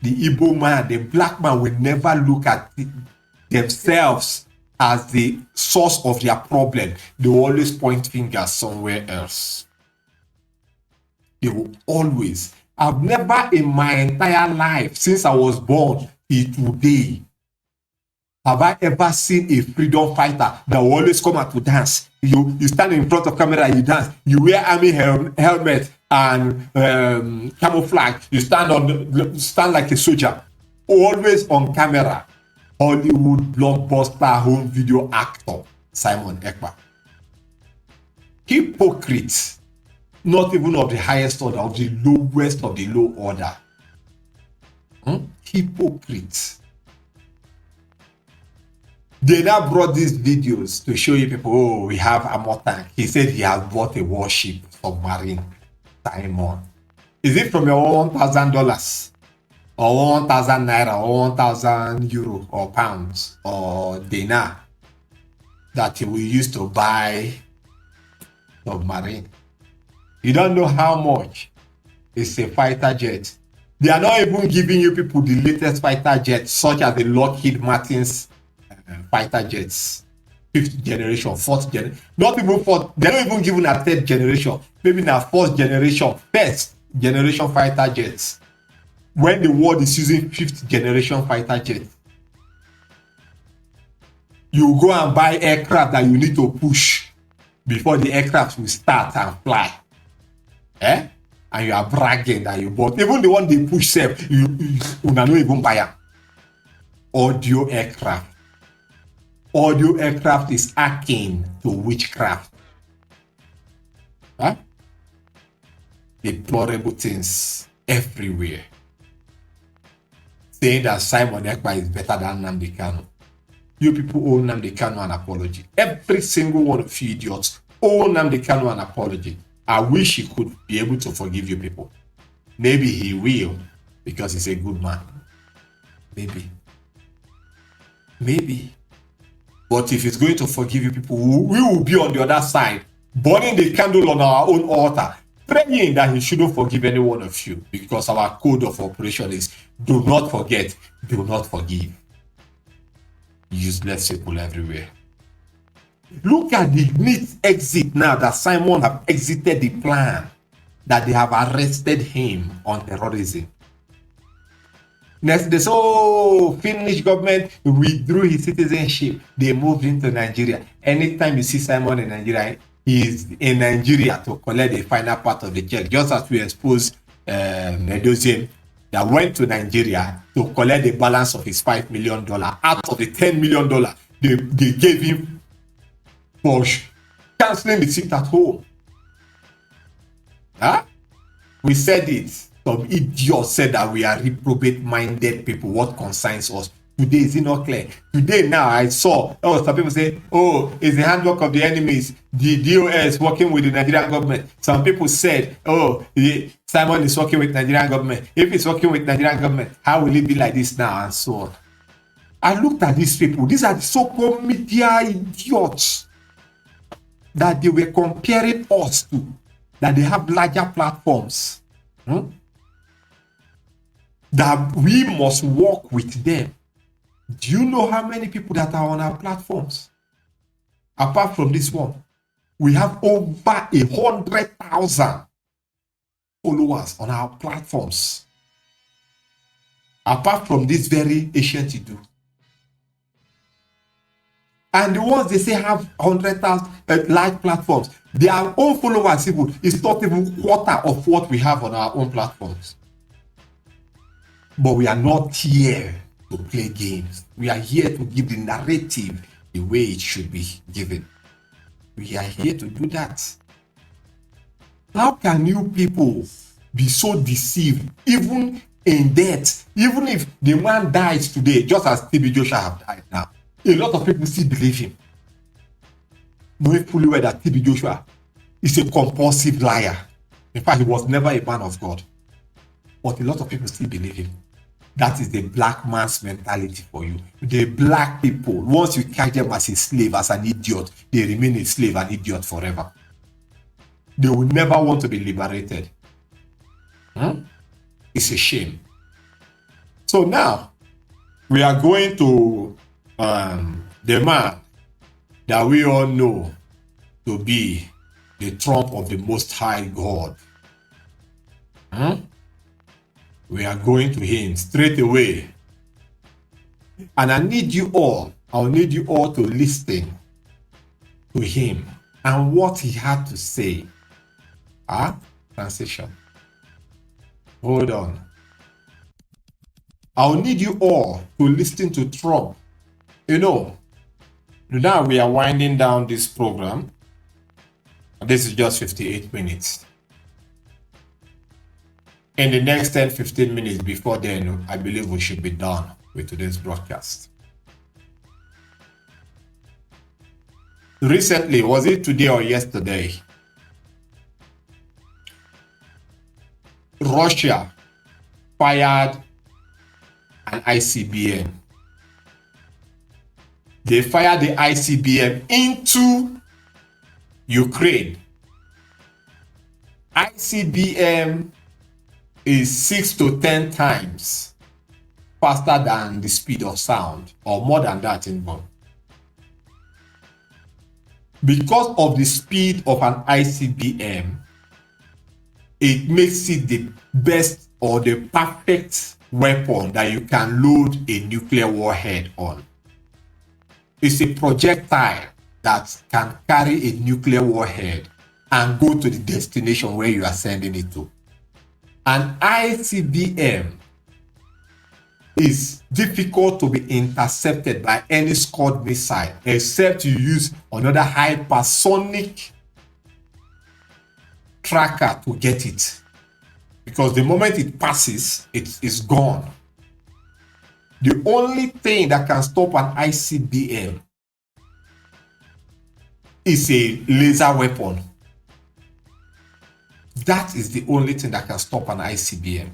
Speaker 1: The Igbo man, the black man will never look at themselves as the source of their problem. They will always point fingers somewhere else. They will always. I've never in my entire life, since I was born till today, have I ever seen a freedom fighter that will always come out to dance. You stand in front of camera and you dance. You wear army helmet and camouflage. You stand like a soldier. Always on camera. Hollywood blockbuster home video actor Simon Ekpa. Hypocrite. Not even of the highest order, of the lowest of the low order. Hypocrite. They now brought these videos to show you people, oh, we have a tank. He said he has bought a warship submarine. Simon. Is it from your $1,000? Or 1,000 naira, or 1,000 euro, or pounds, or dinar that he will use to buy submarine? You don't know how much. It's a fighter jet. They are not even giving you people the latest fighter jets, such as the Lockheed Martin's fighter jets, 5th generation, 4th generation. Not even 4th. They're not even giving a 3rd generation. Maybe now 4th generation, 1st generation fighter jets. When the world is using 5th generation fighter jets, you go and buy aircraft that you need to push before the aircraft will start and fly. And you are bragging that you bought. Even the one they push self, you not even buy it. Audio aircraft. Audio aircraft is akin to witchcraft. Deplorable things everywhere. Saying that Simon Ekpa is better than Nnamdi Kanu. You people owe Nnamdi Kanu an apology. Every single one of you idiots owe Nnamdi Kanu an apology. I wish he could be able to forgive you people. Maybe he will, because he's a good man. Maybe. But if he's going to forgive you people, we will be on the other side, burning the candle on our own altar, praying that he shouldn't forgive any one of you, because our code of operation is do not forget, do not forgive. Useless people everywhere. Look at the neat exit now that Simon have exited the plan, that they have arrested him on terrorism. Next, they saw Finnish government withdrew his citizenship. They moved into Nigeria. Anytime you see Simon in Nigeria, he is in Nigeria to collect the final part of the check. Just as we exposed Medozian that went to Nigeria to collect the balance of his $5 million out of the $10 million they gave him for canceling the seat at home. Huh? We said it. Some idiot said that we are reprobate-minded people. What concerns us? Today, is it not clear? Today, now, I saw, some people say, oh, it's the handwork of the enemies. The DOS working with the Nigerian government. Some people said, oh, Simon is working with Nigerian government. If he's working with Nigerian government, how will it be like this now? And so on. I looked at these people. These are the so-called media idiots that they were comparing us to, that they have larger platforms. That we must work with them. Do you know how many people that are on our platforms? Apart from this one, we have over 100,000 followers on our platforms. Apart from this very ancient to do. And the ones they say have 100,000 live platforms, their own followers is not even quarter of what we have on our own platforms. But we are not here to play games. We are here to give the narrative the way it should be given. We are here to do that. How can you people be so deceived, even in death? Even if the man dies today, just as TB Joshua have died now, a lot of people still believe him. Knowing fully well that TB Joshua is a compulsive liar. In fact, he was never a man of God. But a lot of people still believe him. That is the black man's mentality for you. The black people, once you catch them as a slave, as an idiot, they remain a slave, an idiot forever. They will never want to be liberated. It's a shame. So now, we are going to the man that we all know to be the trump of the Most High God. We are going to him straight away. And I'll need you all to listen to him and what he had to say. Transition. Hold on. I'll need you all to listen to Trump. You know, now we are winding down this program. This is just 58 minutes. In the next 10-15 minutes before then, I believe we should be done with today's broadcast. Recently, was it today or yesterday? Russia fired an ICBM. They fired the ICBM into Ukraine. ICBM is 6 to 10 times faster than the speed of sound, or more than that involved. Because of the speed of an ICBM, it makes it the best or the perfect weapon that you can load a nuclear warhead on. It's a projectile that can carry a nuclear warhead and go to the destination where you are sending it to. An ICBM is difficult to be intercepted by any Scud missile except you use another hypersonic tracker to get it. Because the moment it passes, it is gone. The only thing that can stop an ICBM is a laser weapon. That is the only thing that can stop an ICBM.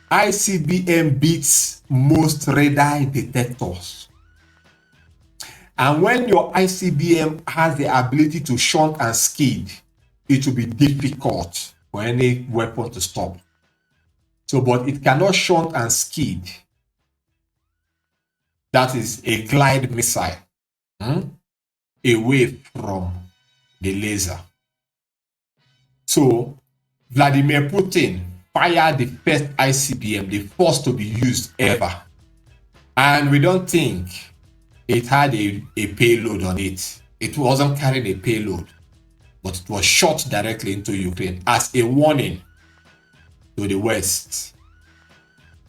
Speaker 1: ICBM beats most radar detectors. And when your ICBM has the ability to shunt and skid, it will be difficult for any weapon to stop. So, but it cannot shunt and skid. That is a glide missile away from the laser. So, Vladimir Putin fired the first ICBM, the first to be used ever. And we don't think it had a payload on it. It wasn't carrying a payload, but it was shot directly into Ukraine as a warning to the West.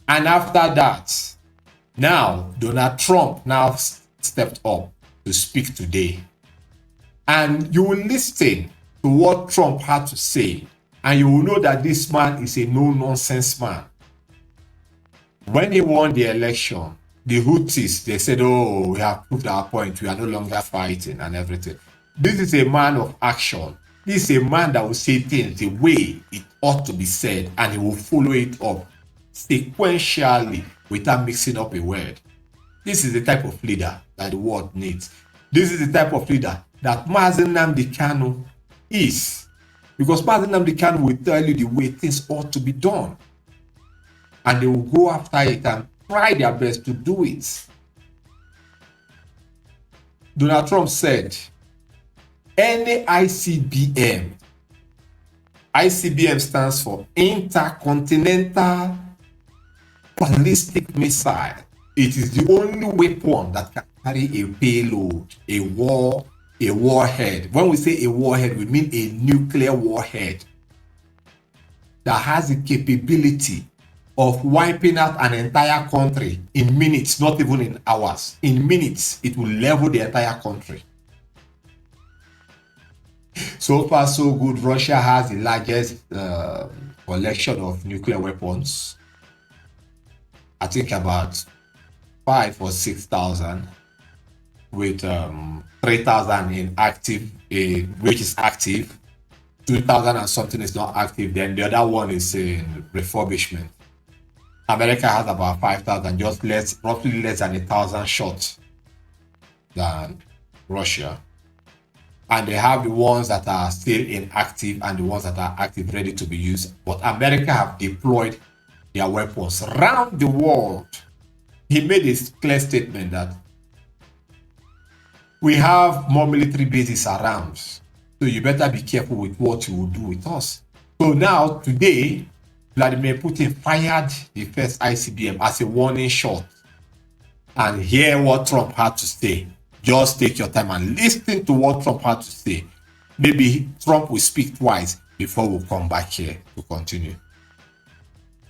Speaker 1: And after that, now Donald Trump now stepped up to speak today. And you will listen to what Trump had to say, and you will know that this man is a no-nonsense man. When he won the election, the Houthis, they said, oh, we have proved our point. We are no longer fighting and everything. This is a man of action. This is a man that will say things the way it ought to be said, and he will follow it up sequentially without mixing up a word. This is the type of leader that the world needs. This is the type of leader that Mazi Nnamdi Kanu is. Because Mazi Nnamdi Kanu will tell you the way things ought to be done. And they will go after it and try their best to do it. Donald Trump said, any ICBM stands for Intercontinental Ballistic Missile. It is the only weapon that can carry a payload, a warhead. When we say a warhead, we mean a nuclear warhead that has the capability of wiping out an entire country in minutes, not even in hours. In minutes, it will level the entire country. So far, so good. Russia has the largest collection of nuclear weapons. I think about 5,000 or 6,000, with 3,000 in active, which is active. 2,000 and something is not active. Then the other one is in refurbishment. America has about 5,000, just roughly less than 1,000 shots than Russia. And they have the ones that are still inactive and the ones that are active, ready to be used. But America have deployed their weapons around the world. He made a clear statement that we have more military bases around, so you better be careful with what you will do with us. So now, today, Vladimir Putin fired the first ICBM as a warning shot. And hear what Trump had to say. Just take your time and listen to what Trump had to say. Maybe Trump will speak twice before we come back here to continue.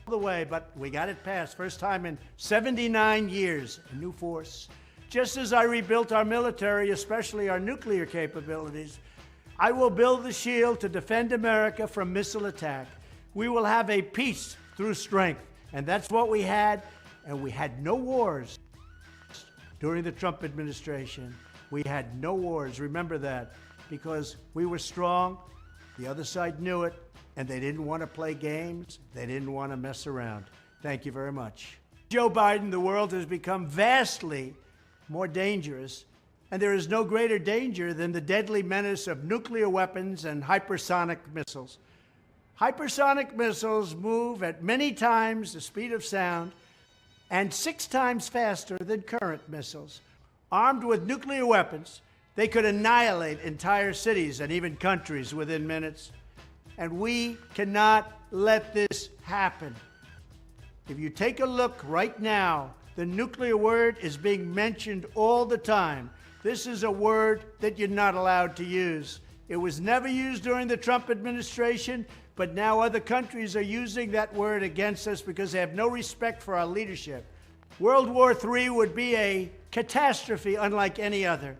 Speaker 4: The way, but we got it passed. First time in 79 years, a new force. Just as I rebuilt our military, especially our nuclear capabilities, I will build the shield to defend America from missile attack. We will have a peace through strength. And that's what we had. And we had no wars during the Trump administration. We had no wars. Remember that. Because we were strong. The other side knew it. And they didn't want to play games. They didn't want to mess around. Thank you very much. Joe Biden, the world has become vastly more dangerous. And there is no greater danger than the deadly menace of nuclear weapons and hypersonic missiles. Hypersonic missiles move at many times the speed of sound and 6 times faster than current missiles. Armed with nuclear weapons, they could annihilate entire cities and even countries within minutes. And we cannot let this happen. If you take a look right now, the nuclear word is being mentioned all the time. This is a word that you're not allowed to use. It was never used during the Trump administration, but now other countries are using that word against us because they have no respect for our leadership. World War III would be a catastrophe unlike any other.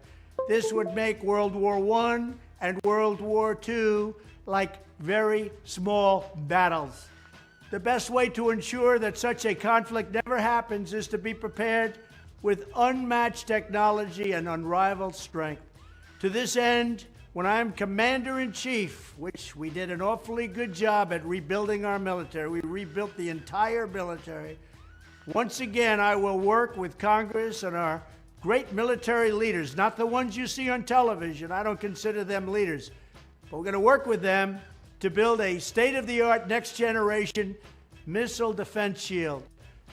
Speaker 4: This would make World War I and World War II like very small battles. The best way to ensure that such a conflict never happens is to be prepared with unmatched technology and unrivaled strength. To this end, when I'm Commander-in-Chief, which we did an awfully good job at rebuilding our military, we rebuilt the entire military. Once again, I will work with Congress and our great military leaders, not the ones you see on television. I don't consider them leaders. But we're going to work with them to build a state-of-the-art, next-generation missile defense shield.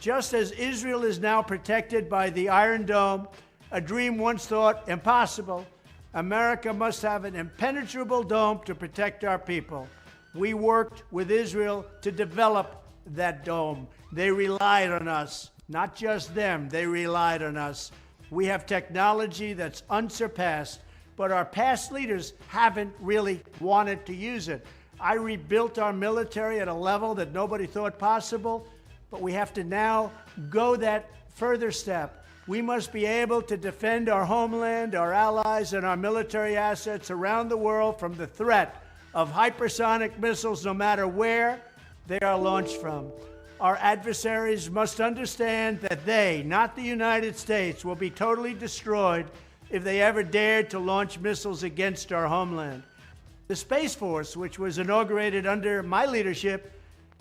Speaker 4: Just as Israel is now protected by the Iron Dome, a dream once thought impossible, America must have an impenetrable dome to protect our people. We worked with Israel to develop that dome. They relied on us, not just them, they relied on us. We have technology that's unsurpassed, but our past leaders haven't really wanted to use it. I rebuilt our military at a level that nobody thought possible, but we have to now go that further step. We must be able to defend our homeland, our allies, and our military assets around the world from the threat of hypersonic missiles, no matter where they are launched from. Our adversaries must understand that they, not the United States, will be totally destroyed if they ever dared to launch missiles against our homeland. The Space Force, which was inaugurated under my leadership,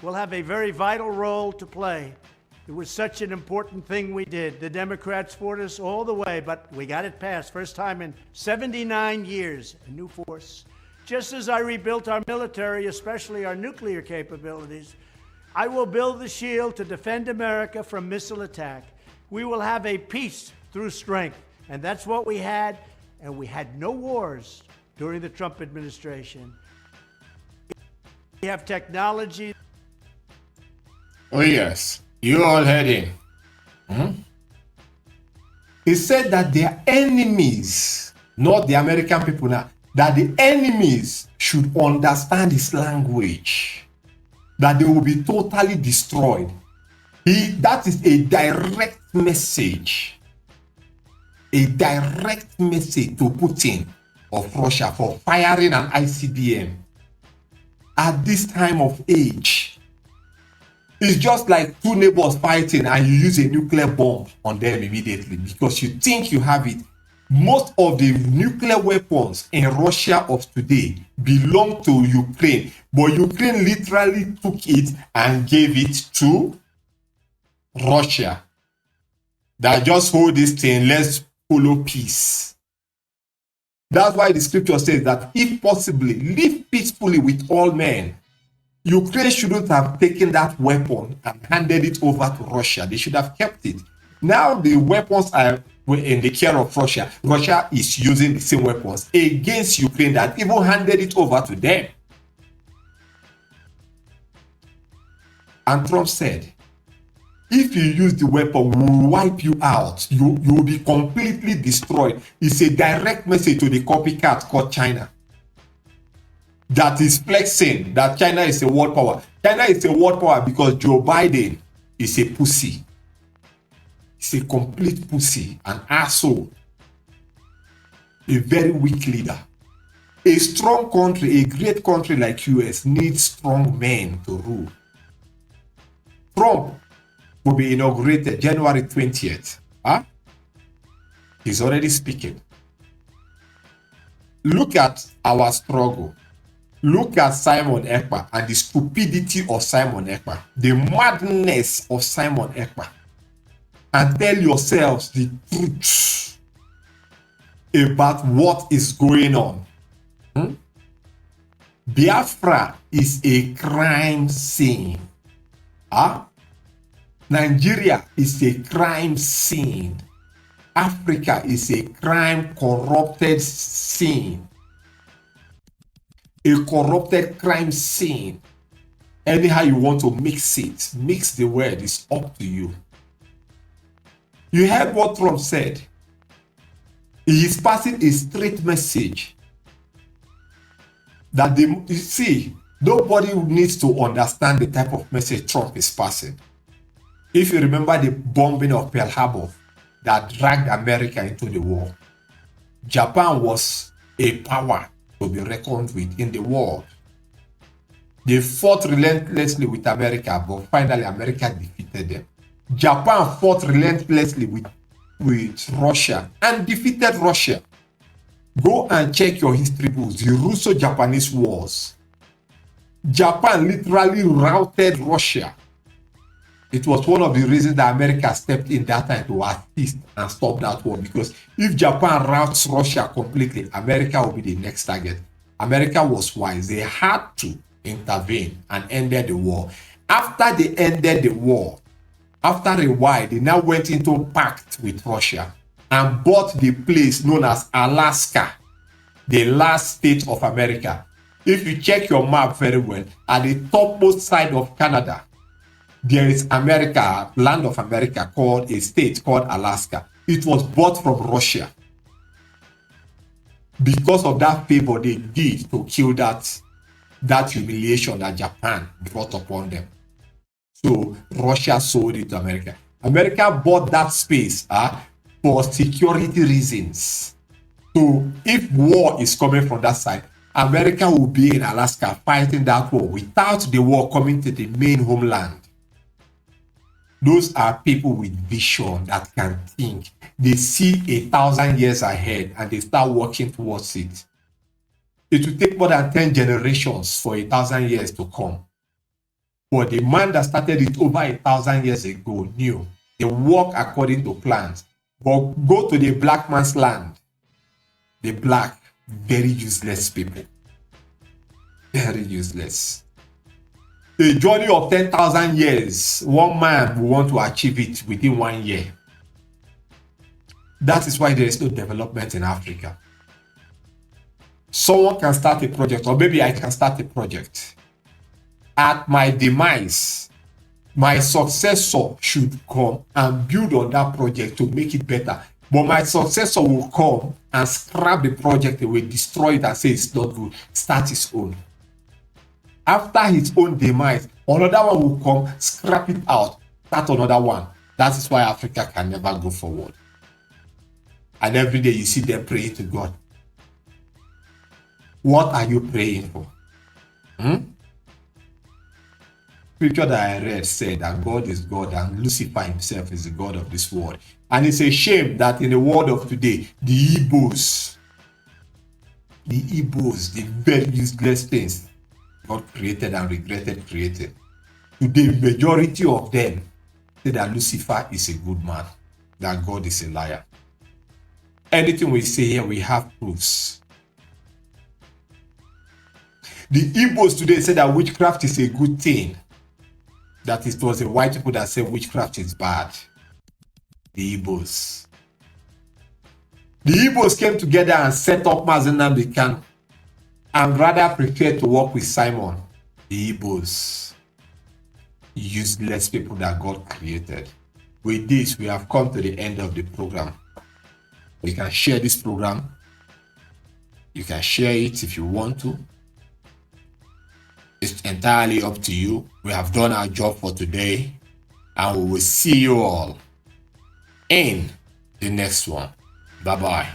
Speaker 4: will have a very vital role to play. It was such an important thing we did. The Democrats fought us all the way, but we got it passed. First time in 79 years, a new force. Just as I rebuilt our military, especially our nuclear capabilities, I will build the shield to defend America from missile attack. We will have a peace through strength, and that's what we had, and we had no wars during the Trump administration. We have technology.
Speaker 1: Oh, yes. You all heard him. He said that their enemies, not the American people now, that the enemies should understand his language, that they will be totally destroyed. That is a direct message. A direct message to Putin of Russia for firing an ICBM at this time of age. It's just like two neighbors fighting and you use a nuclear bomb on them immediately because you think you have it. Most of the nuclear weapons in Russia of today belong to Ukraine, but Ukraine literally took it and gave it to Russia. That just hold this thing, let's follow peace. That's why the scripture says that if possibly, live peacefully with all men. Ukraine shouldn't have taken that weapon and handed it over to Russia. They should have kept it. Now the weapons are in the care of Russia. Russia is using the same weapons against Ukraine that even handed it over to them. And Trump said, if you use the weapon, we will wipe you out. You will be completely destroyed. It's a direct message to the copycat called China, that is flexing that China is a world power. China is a world power because Joe Biden is a pussy. He's a complete pussy, an asshole, a very weak leader. A strong country, a great country like US needs strong men to rule. Trump will be inaugurated January 20th. He's already speaking. Look at our struggle. Look at Simon Ekpa and the stupidity of Simon Ekpa, the madness of Simon Ekpa, and tell yourselves the truth about what is going on. Biafra is a crime scene. Nigeria is a crime scene. Africa is a crime corrupted scene. A corrupted crime scene. Anyhow you want to mix it, mix the word, is up to you. You heard what Trump said. He is passing a straight message that you see, nobody needs to understand the type of message Trump is passing. If you remember the bombing of Pearl Harbor that dragged America into the war, Japan was a power to be reckoned with in the world. They fought relentlessly with America, but finally America defeated them. Japan fought relentlessly with Russia and defeated Russia. Go and check your history books, the Russo-Japanese wars. Japan literally routed Russia. It was one of the reasons that America stepped in that time to assist and stop that war, because if Japan routs Russia completely, America will be the next target. America was wise. They had to intervene and ended the war. After they ended the war, after a while, they now went into pact with Russia and bought the place known as Alaska, the last state of America. If you check your map very well, at the topmost side of Canada, there is America, land of America, called a state called Alaska. It was bought from Russia because of that favor they did to kill that humiliation that Japan brought upon them. So Russia sold it to America. America bought that space for security reasons. So if war is coming from that side, America will be in Alaska fighting that war without the war coming to the main homeland. Those are people with vision that can think. They see 1,000 years ahead and they start working towards it. It will take more than 10 generations for 1,000 years to come. But the man that started it over 1,000 years ago knew they work according to plans. But go to the black man's land. The black, very useless people. Very useless. A journey of 10,000 years, one man will want to achieve it within 1 year. That is why there is no development in Africa. Someone can start a project, or maybe I can start a project. At my demise, my successor should come and build on that project to make it better. But my successor will come and scrap the project away, destroy it and say it's not good, start his own. After his own demise, another one will come, scrap it out, start another one. That is why Africa can never go forward. And every day you see them praying to God. What are you praying for? Scripture that I read said that God is God and Lucifer himself is the God of this world. And it's a shame that in the world of today, the Igbos, the very useless things God created and regretted creating. Today, majority of them say that Lucifer is a good man, that God is a liar. Anything we say here, we have proofs. The Igbos today say that witchcraft is a good thing. That it was the white people that said witchcraft is bad. The Igbos. The Igbos came together and set up Mazi Nnamdi Kanu and rather prefer to work with Simon. The Igbos. Useless people that God created. With this, we have come to the end of the program. You can share this program. You can share it if you want to. It's entirely up to you. We have done our job for today, and we will see you all in the next one. Bye-bye.